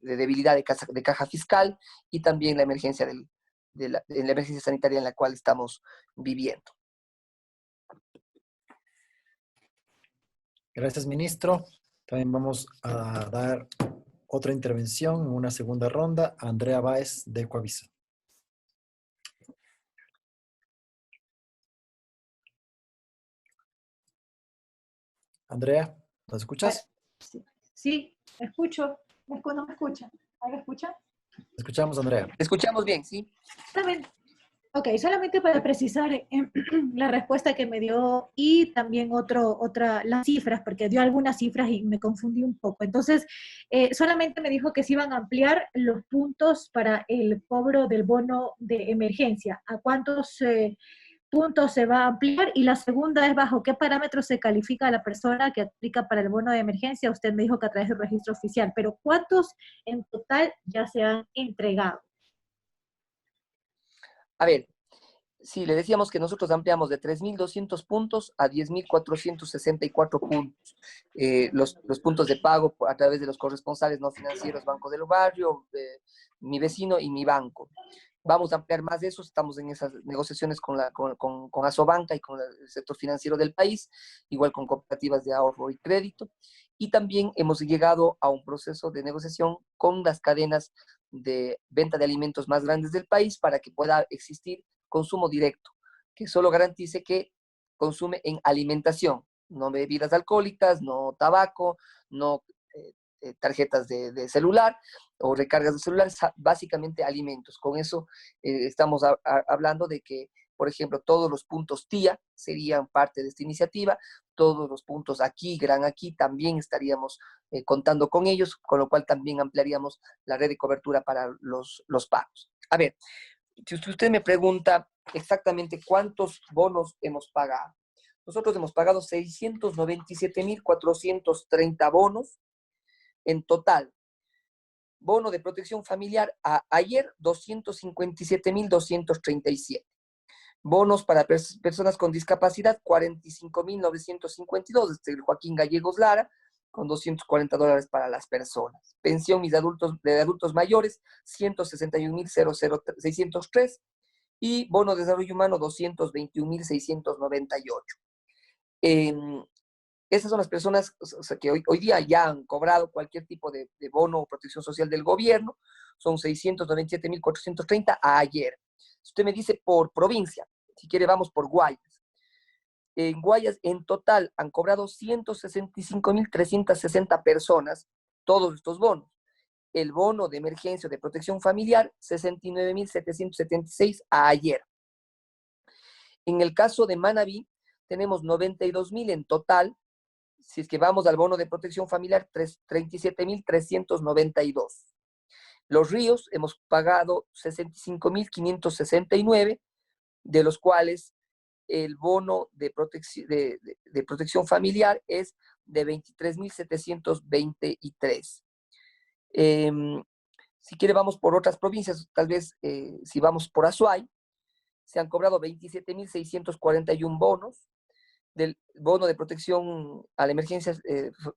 debilidad de caja fiscal y también la emergencia, la emergencia sanitaria en la cual estamos viviendo. Gracias, ministro. También vamos a dar otra intervención en una segunda ronda a Andrea Báez de Ecoavisa. Andrea, ¿nos escuchas? Sí, sí, escucho. ¿No me escuchan? ¿Ahí me escuchan? Escuchamos, Andrea. Te escuchamos bien, ¿sí? Solamente, ok, solamente para precisar la respuesta que me dio y también las cifras, porque dio algunas cifras y me confundí un poco. Entonces, solamente me dijo que se iban a ampliar los puntos para el cobro del bono de emergencia. ¿A cuántos puntos se va a ampliar? Y la segunda es bajo qué parámetros se califica a la persona que aplica para el bono de emergencia. Usted me dijo que a través del registro oficial, pero ¿cuántos en total ya se han entregado? A ver, sí, le decíamos que nosotros ampliamos de 3.200 puntos a 10.464 puntos. Los puntos de pago a través de los corresponsales no financieros, Banco del Barrio, mi vecino y mi banco. Vamos a ampliar más de eso, estamos en esas negociaciones con Asobanca y con el sector financiero del país, igual con cooperativas de ahorro y crédito. Y también hemos llegado a un proceso de negociación con las cadenas de venta de alimentos más grandes del país para que pueda existir consumo directo, que solo garantice que consume en alimentación, no bebidas alcohólicas, no tabaco, no tarjetas de celular o recargas de celular, básicamente alimentos. Con eso estamos hablando de que, por ejemplo, todos los puntos TIA serían parte de esta iniciativa, todos los puntos aquí, Gran Aquí, también estaríamos contando con ellos, con lo cual también ampliaríamos la red de cobertura para los pagos. A ver, si usted me pregunta exactamente cuántos bonos hemos pagado, nosotros hemos pagado 697.430 bonos en total. Bono de protección familiar ayer, 257.237. Bonos para personas con discapacidad, 45.952, desde el Joaquín Gallegos Lara, con $240 para las personas. Pensión de adultos mayores, 161.603. Y bono de desarrollo humano, 221.698. Esas son las personas que hoy día ya han cobrado cualquier tipo de bono o protección social del gobierno. Son 697.430 a ayer. Si usted me dice por provincia, si quiere vamos por Guayas. En Guayas en total han cobrado 165.360 personas todos estos bonos. El bono de emergencia de protección familiar, 69.776 a ayer. En el caso de Manabí, tenemos 92.000 en total. Si es que vamos al bono de protección familiar, 37.392. Los Ríos hemos pagado 65.569, de los cuales el bono de protección familiar es de 23.723. Si quiere vamos por otras provincias, tal vez si vamos por Azuay, se han cobrado 27.641 bonos. Del bono de protección a la emergencia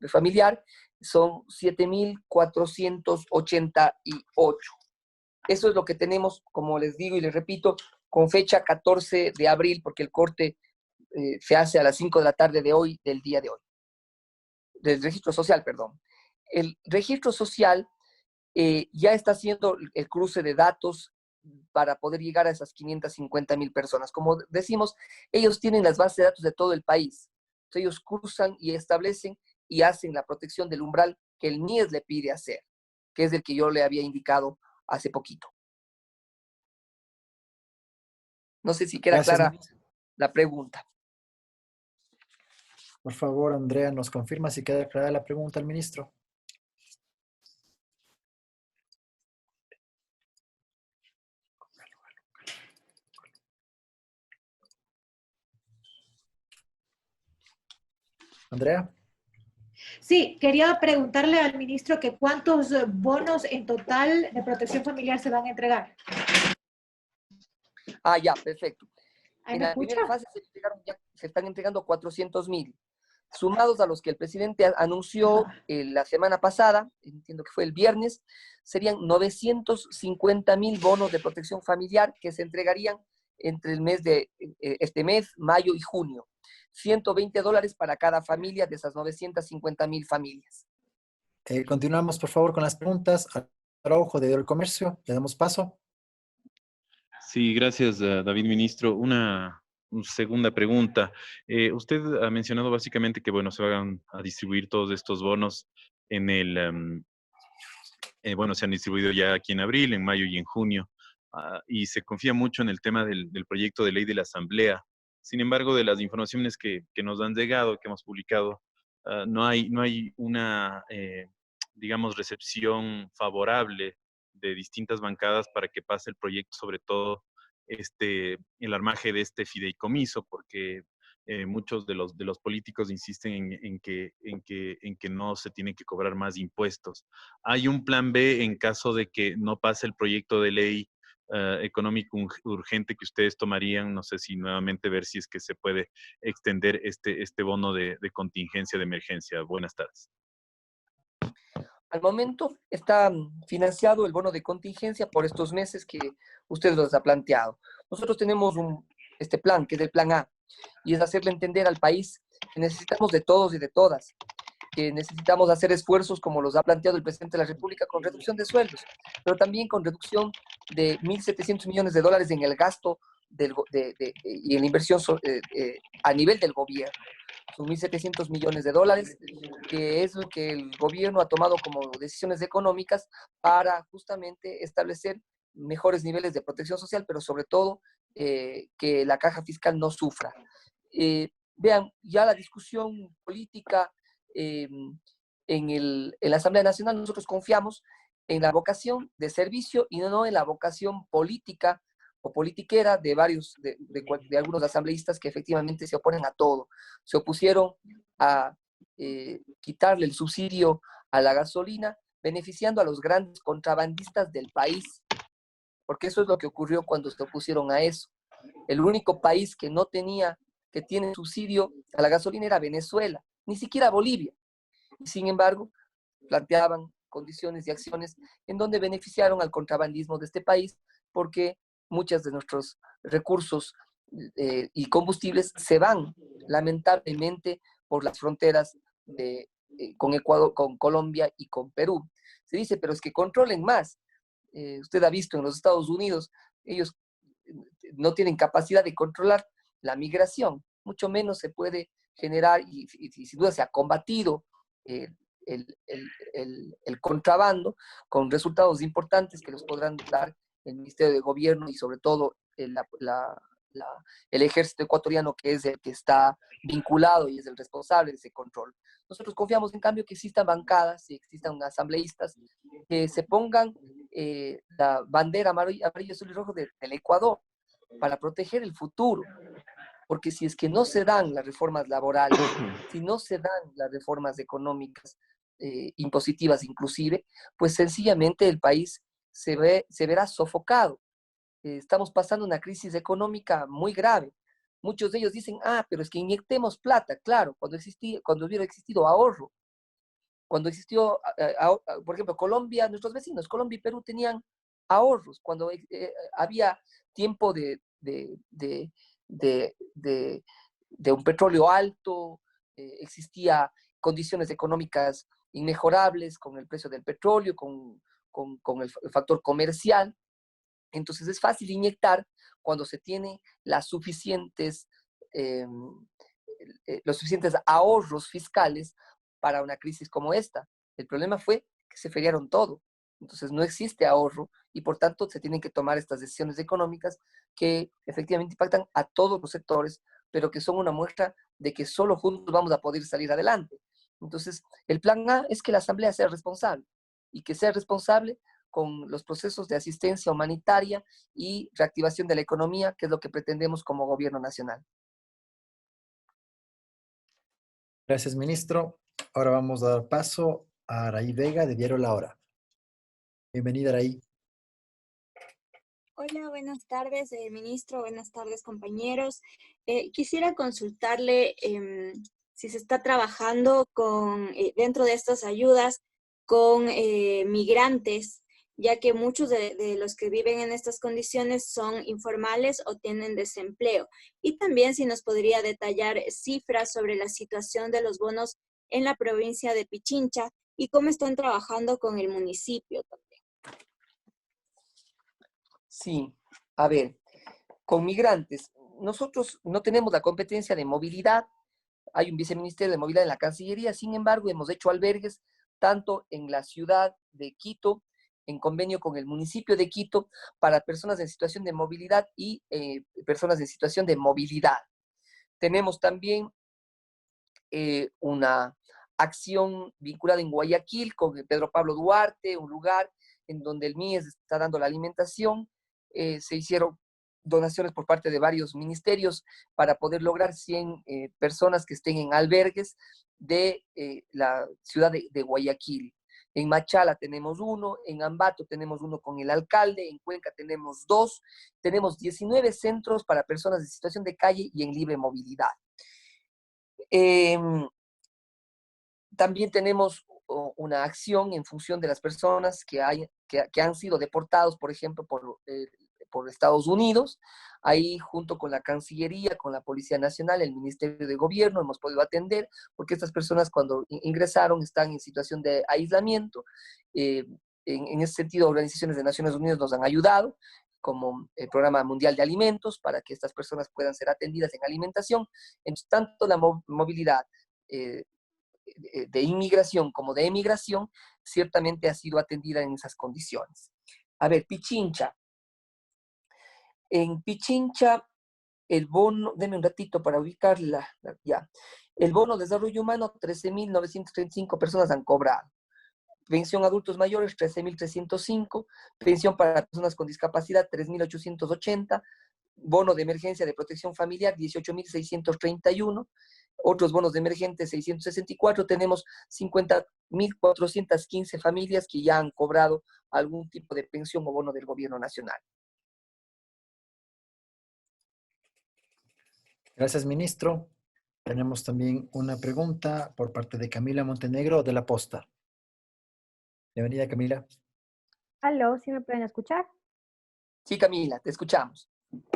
familiar son 7.488. Eso es lo que tenemos, como les digo y les repito, con fecha 14 de abril, porque el corte se hace a las 5 de la tarde de hoy, del día de hoy. Del registro social, perdón. El registro social ya está haciendo el cruce de datos para poder llegar a esas 550.000 personas. Como decimos, ellos tienen las bases de datos de todo el país. Entonces, ellos cruzan y establecen y hacen la protección del umbral que el MIES le pide hacer, que es el que yo le había indicado hace poquito. No sé si queda Gracias, clara ministro. la pregunta. Por favor, Andrea, nos confirma si queda clara la pregunta al ministro. Andrea. Sí, quería preguntarle al ministro que cuántos bonos en total de protección familiar se van a entregar. Ah, ya, perfecto. ¿Ahí En me la escucha? primera fase se están entregando 400.000, sumados a los que el presidente anunció la semana pasada, entiendo que fue el viernes, serían 950.000 bonos de protección familiar que se entregarían entre el mes de este mes, mayo y junio. $120 para cada familia de esas 950.000 familias. Continuamos, por favor, con las preguntas. Araujo, de El Comercio, le damos paso. Sí, gracias, David, ministro. Una segunda pregunta. Usted ha mencionado básicamente que, bueno, se van a distribuir todos estos bonos en bueno, se han distribuido ya aquí en abril, en mayo y en junio, y se confía mucho en el tema del proyecto de ley de la Asamblea. Sin embargo, de las informaciones que nos han llegado, que hemos publicado, no hay una, digamos, recepción favorable de distintas bancadas para que pase el proyecto, sobre todo el armaje de este fideicomiso, porque muchos de los políticos insisten en que no se tienen que cobrar más impuestos. ¿Hay un plan B en caso de que no pase el proyecto de ley económico urgente que ustedes tomarían? No sé si nuevamente ver si es que se puede extender este bono de contingencia de emergencia. Buenas tardes. Al momento está financiado el bono de contingencia por estos meses que usted los ha planteado. Nosotros tenemos este plan, que es el plan A, y es hacerle entender al país que necesitamos de todos y de todas, que necesitamos hacer esfuerzos como los ha planteado el presidente de la República con reducción de sueldos, pero también con reducción de 1.700 millones de dólares en el gasto y en la inversión a nivel del gobierno. Son 1.700 millones de dólares, que es lo que el gobierno ha tomado como decisiones económicas para justamente establecer mejores niveles de protección social, pero sobre todo que la caja fiscal no sufra. Vean, ya la discusión política en la Asamblea Nacional, nosotros confiamos en la vocación de servicio y no en la vocación política o politiquera de algunos asambleístas que efectivamente se oponen a todo. Se opusieron a quitarle el subsidio a la gasolina, beneficiando a los grandes contrabandistas del país, porque eso es lo que ocurrió cuando se opusieron a eso. El único país que tiene subsidio a la gasolina era Venezuela, ni siquiera Bolivia. Y sin embargo, planteaban condiciones y acciones en donde beneficiaron al contrabandismo de este país, porque muchos de nuestros recursos y combustibles se van, lamentablemente, por las fronteras con Ecuador, con Colombia y con Perú. Se dice, pero es que controlen más. Usted ha visto en los Estados Unidos, ellos no tienen capacidad de controlar la migración, mucho menos se puede generar, y sin duda se ha combatido el contrabando con resultados importantes que los podrán dar el Ministerio de Gobierno y sobre todo el ejército ecuatoriano, que es el que está vinculado y es el responsable de ese control. Nosotros confiamos, en cambio, que existan bancadas y existan asambleístas que se pongan la bandera amarillo, azul y rojo del Ecuador para proteger el futuro. Porque si es que no se dan las reformas laborales, si no se dan las reformas económicas, impositivas inclusive, pues sencillamente el país se verá sofocado. Estamos pasando una crisis económica muy grave. Muchos de ellos dicen, pero es que inyectemos plata. Claro, cuando hubiera existido ahorro, cuando existió, por ejemplo, Colombia, nuestros vecinos, Colombia y Perú tenían ahorros, cuando había tiempo de un petróleo alto, existía condiciones económicas inmejorables con el precio del petróleo, con el factor comercial. Entonces es fácil inyectar cuando se tiene los suficientes ahorros fiscales para una crisis como esta. El problema fue que se feriaron todo. Entonces no existe ahorro y por tanto se tienen que tomar estas decisiones económicas que efectivamente impactan a todos los sectores, pero que son una muestra de que solo juntos vamos a poder salir adelante. Entonces, el plan A es que la Asamblea sea responsable y que sea responsable con los procesos de asistencia humanitaria y reactivación de la economía, que es lo que pretendemos como gobierno nacional. Gracias, ministro. Ahora vamos a dar paso a Araí Vega, de Diario La Hora. Bienvenida, Araí. Hola, buenas tardes, ministro. Buenas tardes, compañeros. Quisiera consultarle si se está trabajando dentro de estas ayudas con migrantes, ya que muchos de los que viven en estas condiciones son informales o tienen desempleo. Y también si nos podría detallar cifras sobre la situación de los bonos en la provincia de Pichincha y cómo están trabajando con el municipio también. Sí, a ver, con migrantes, nosotros no tenemos la competencia de movilidad. Hay un viceministerio de movilidad en la Cancillería, sin embargo, hemos hecho albergues tanto en la ciudad de Quito, en convenio con el municipio de Quito, para personas en situación de movilidad y personas en situación de movilidad. Tenemos también una acción vinculada en Guayaquil con Pedro Pablo Duarte, un lugar en donde el MIES está dando la alimentación. Se hicieron donaciones por parte de varios ministerios para poder lograr 100 personas que estén en albergues de la ciudad de Guayaquil. En Machala tenemos uno, en Ambato tenemos uno con el alcalde, en Cuenca tenemos 2, tenemos 19 centros para personas en situación de calle y en libre movilidad. También tenemos una acción en función de las personas que han sido deportados, por ejemplo, por Estados Unidos. Ahí, junto con la Cancillería, con la Policía Nacional, el Ministerio de Gobierno, hemos podido atender, porque estas personas cuando ingresaron están en situación de aislamiento. En ese sentido, organizaciones de Naciones Unidas nos han ayudado, como el Programa Mundial de Alimentos, para que estas personas puedan ser atendidas en alimentación. Entonces, tanto la movilidad de inmigración como de emigración, ciertamente ha sido atendida en esas condiciones. A ver, Pichincha. En Pichincha, el bono, denme un ratito para ubicarla, ya. El bono de desarrollo humano, 13.935 personas han cobrado. Pensión adultos mayores, 13.305. Pensión para personas con discapacidad, 3.880. Bono de emergencia de protección familiar, 18.631. Otros bonos de emergente, 664. Tenemos 50.415 familias que ya han cobrado algún tipo de pensión o bono del gobierno nacional. Gracias, ministro. Tenemos también una pregunta por parte de Camila Montenegro de La Posta. Bienvenida, Camila. Aló, ¿sí me pueden escuchar? Sí, Camila, te escuchamos.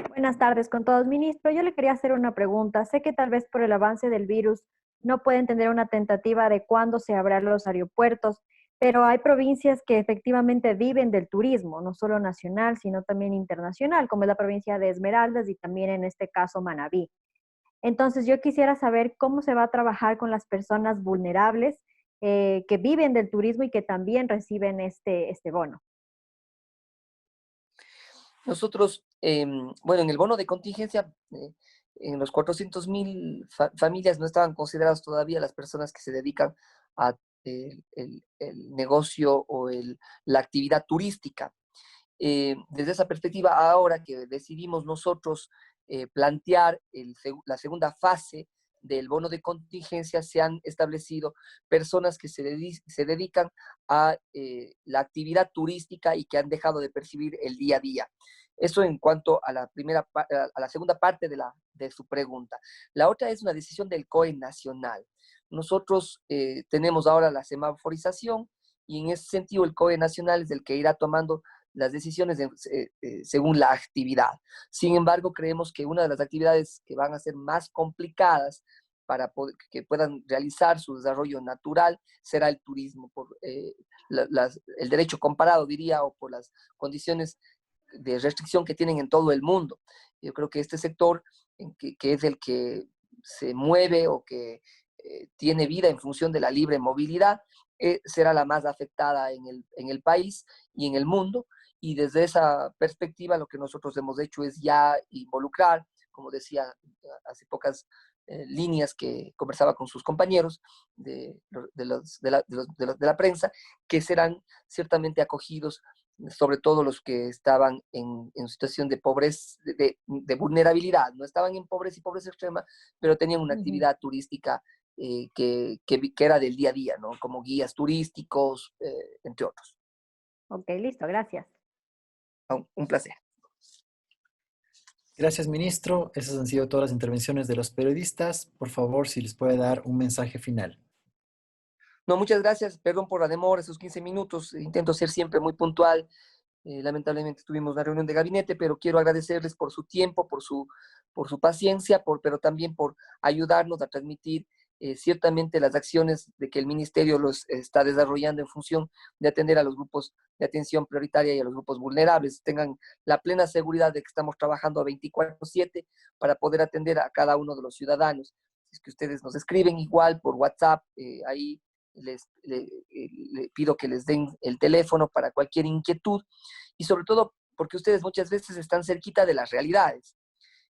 Buenas tardes con todos, ministro. Yo le quería hacer una pregunta. Sé que tal vez por el avance del virus no pueden tener una tentativa de cuándo se abrirán los aeropuertos, pero hay provincias que efectivamente viven del turismo, no solo nacional, sino también internacional, como es la provincia de Esmeraldas y también en este caso Manabí. Entonces yo quisiera saber cómo se va a trabajar con las personas vulnerables que viven del turismo y que también reciben este bono. Nosotros, bueno, en el bono de contingencia, en los 400.000 familias no estaban consideradas todavía las personas que se dedican a el negocio o la actividad turística. Desde esa perspectiva, ahora que decidimos nosotros plantear la segunda fase del bono de contingencia, se han establecido personas que se dedican a la actividad turística y que han dejado de percibir el día a día. Eso en cuanto a la segunda parte de su pregunta. La otra es una decisión del COE nacional. Nosotros tenemos ahora la semaforización y en ese sentido el COE nacional es el que irá tomando las decisiones según la actividad. Sin embargo, creemos que una de las actividades que van a ser más complicadas para que puedan realizar su desarrollo natural será el turismo, por el derecho comparado, diría, o por las condiciones de restricción que tienen en todo el mundo. Yo creo que este sector, que es el que se mueve o que tiene vida en función de la libre movilidad, será la más afectada en el país y en el mundo. Y desde esa perspectiva lo que nosotros hemos hecho es ya involucrar, como decía hace pocas líneas que conversaba con sus compañeros de la prensa, que serán ciertamente acogidos, sobre todo los que estaban en situación de pobreza, de vulnerabilidad. No estaban en pobreza y pobreza extrema, pero tenían una actividad turística que era del día a día, ¿no? Como guías turísticos, entre otros. Ok, listo, gracias. Un placer. Gracias, ministro. Esas han sido todas las intervenciones de los periodistas. Por favor, si les puede dar un mensaje final. No, muchas gracias. Perdón por la demora, esos 15 minutos. Intento ser siempre muy puntual. Lamentablemente tuvimos una reunión de gabinete, pero quiero agradecerles por su tiempo, por su paciencia, pero también por ayudarnos a transmitir ciertamente las acciones de que el ministerio los está desarrollando en función de atender a los grupos de atención prioritaria y a los grupos vulnerables. Tengan la plena seguridad de que estamos trabajando 24/7 para poder atender a cada uno de los ciudadanos. Si es que ustedes nos escriben igual por WhatsApp, ahí le pido que les den el teléfono para cualquier inquietud y sobre todo porque ustedes muchas veces están cerquita de las realidades.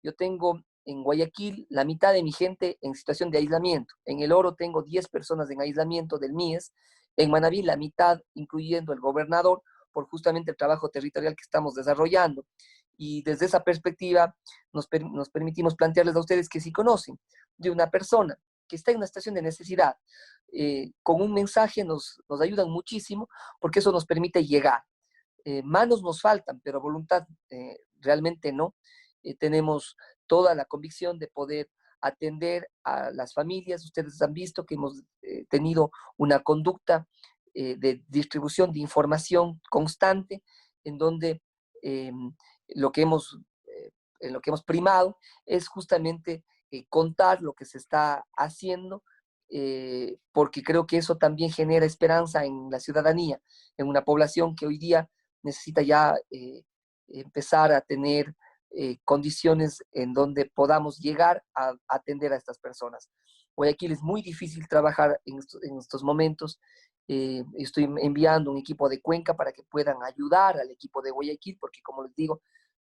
Yo tengo en Guayaquil la mitad de mi gente en situación de aislamiento. En El Oro tengo 10 personas en aislamiento del MIES. En Manabí la mitad, incluyendo el gobernador, por justamente el trabajo territorial que estamos desarrollando. Y desde esa perspectiva nos permitimos plantearles a ustedes que si conocen de una persona que está en una situación de necesidad, con un mensaje nos ayudan muchísimo porque eso nos permite llegar. Manos nos faltan, pero voluntad realmente no. Tenemos toda la convicción de poder atender a las familias. Ustedes han visto que hemos tenido una conducta de distribución de información constante en donde lo que hemos, en lo que hemos primado es justamente contar lo que se está haciendo, porque creo que eso también genera esperanza en la ciudadanía, en una población que hoy día necesita ya empezar a tener condiciones en donde podamos llegar a atender a estas personas. Guayaquil es muy difícil trabajar en estos momentos. Estoy enviando un equipo de Cuenca para que puedan ayudar al equipo de Guayaquil, porque como les digo,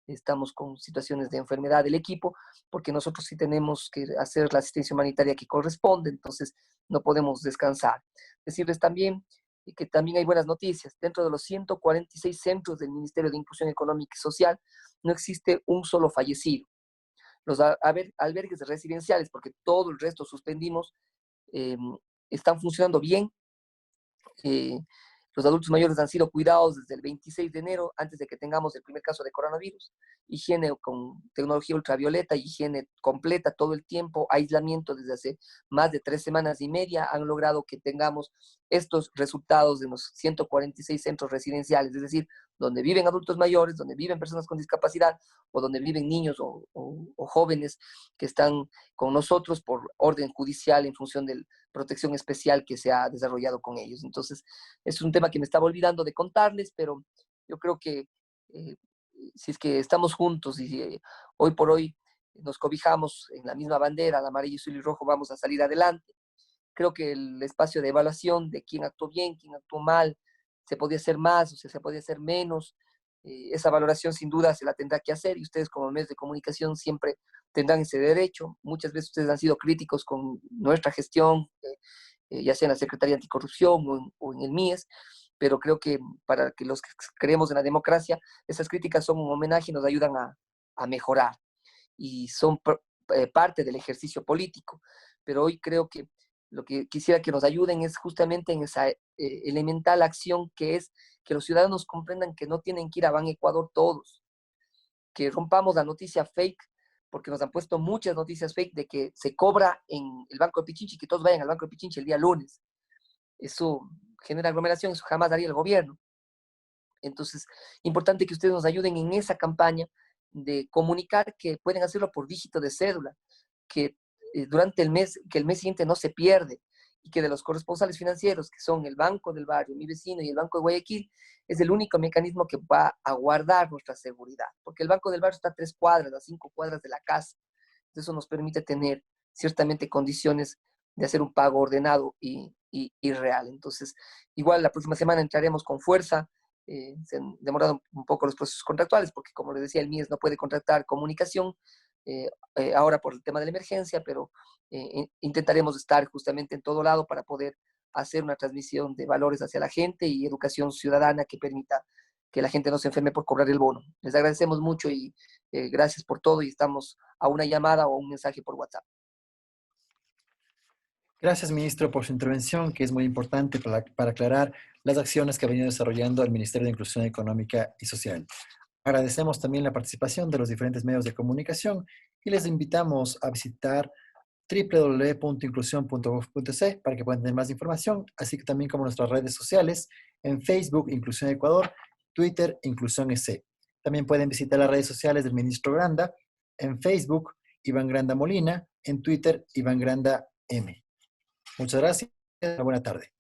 estamos con situaciones de enfermedad del equipo, porque nosotros sí tenemos que hacer la asistencia humanitaria que corresponde, entonces no podemos descansar. Decirles también que también hay buenas noticias. Dentro de los 146 centros del Ministerio de Inclusión Económica y Social, no existe un solo fallecido. Los albergues residenciales, porque todo el resto suspendimos, están funcionando bien. Los adultos mayores han sido cuidados desde el 26 de enero, antes de que tengamos el primer caso de coronavirus. Higiene con tecnología ultravioleta, higiene completa todo el tiempo, aislamiento desde hace más de 3 semanas y media, han logrado que tengamos estos resultados de los 146 centros residenciales, es decir, donde viven adultos mayores, donde viven personas con discapacidad o donde viven niños o jóvenes que están con nosotros por orden judicial en función de protección especial que se ha desarrollado con ellos. Entonces, es un tema que me estaba olvidando de contarles, pero yo creo que si es que estamos juntos y hoy por hoy nos cobijamos en la misma bandera, el amarillo, azul y rojo, vamos a salir adelante. Creo que el espacio de evaluación de quién actuó bien, quién actuó mal, se podía hacer más o se podía hacer menos, esa valoración sin duda se la tendrá que hacer y ustedes como medios de comunicación siempre tendrán ese derecho. Muchas veces ustedes han sido críticos con nuestra gestión, ya sea en la Secretaría Anticorrupción o en el MIES, pero creo que para que los que creemos en la democracia, esas críticas son un homenaje y nos ayudan a mejorar y son parte del ejercicio político. Pero hoy creo que lo que quisiera que nos ayuden es justamente en esa elemental acción que es que los ciudadanos comprendan que no tienen que ir a Ban Ecuador todos, que rompamos la noticia fake, porque nos han puesto muchas noticias fake de que se cobra en el Banco de Pichincha y que todos vayan al Banco de Pichincha el día lunes. Eso genera aglomeración, eso jamás daría el gobierno. Entonces, importante que ustedes nos ayuden en esa campaña de comunicar que pueden hacerlo por dígito de cédula, que durante el mes, que el mes siguiente no se pierde, y que de los corresponsales financieros, que son el Banco del Barrio, mi vecino y el Banco de Guayaquil, es el único mecanismo que va a guardar nuestra seguridad, porque el Banco del Barrio está a 3 cuadras, a 5 cuadras de la casa. Eso nos permite tener ciertamente condiciones de hacer un pago ordenado y real. Entonces, igual la próxima semana entraremos con fuerza. Se han demorado un poco los procesos contractuales, porque como les decía, el MIES no puede contratar comunicación ahora por el tema de la emergencia, pero intentaremos estar justamente en todo lado para poder hacer una transmisión de valores hacia la gente y educación ciudadana que permita que la gente no se enferme por cobrar el bono. Les agradecemos mucho y gracias por todo y estamos a una llamada o un mensaje por WhatsApp. Gracias, ministro, por su intervención, que es muy importante para aclarar las acciones que ha venido desarrollando el Ministerio de Inclusión Económica y Social. Agradecemos también la participación de los diferentes medios de comunicación y les invitamos a visitar www.inclusión.gov.es para que puedan tener más información, así que también como nuestras redes sociales, en Facebook, Inclusión Ecuador, Twitter, Inclusión EC. También pueden visitar las redes sociales del ministro Granda, en Facebook, Iván Granda Molina, en Twitter, Iván Granda M. Muchas gracias. Buena tarde.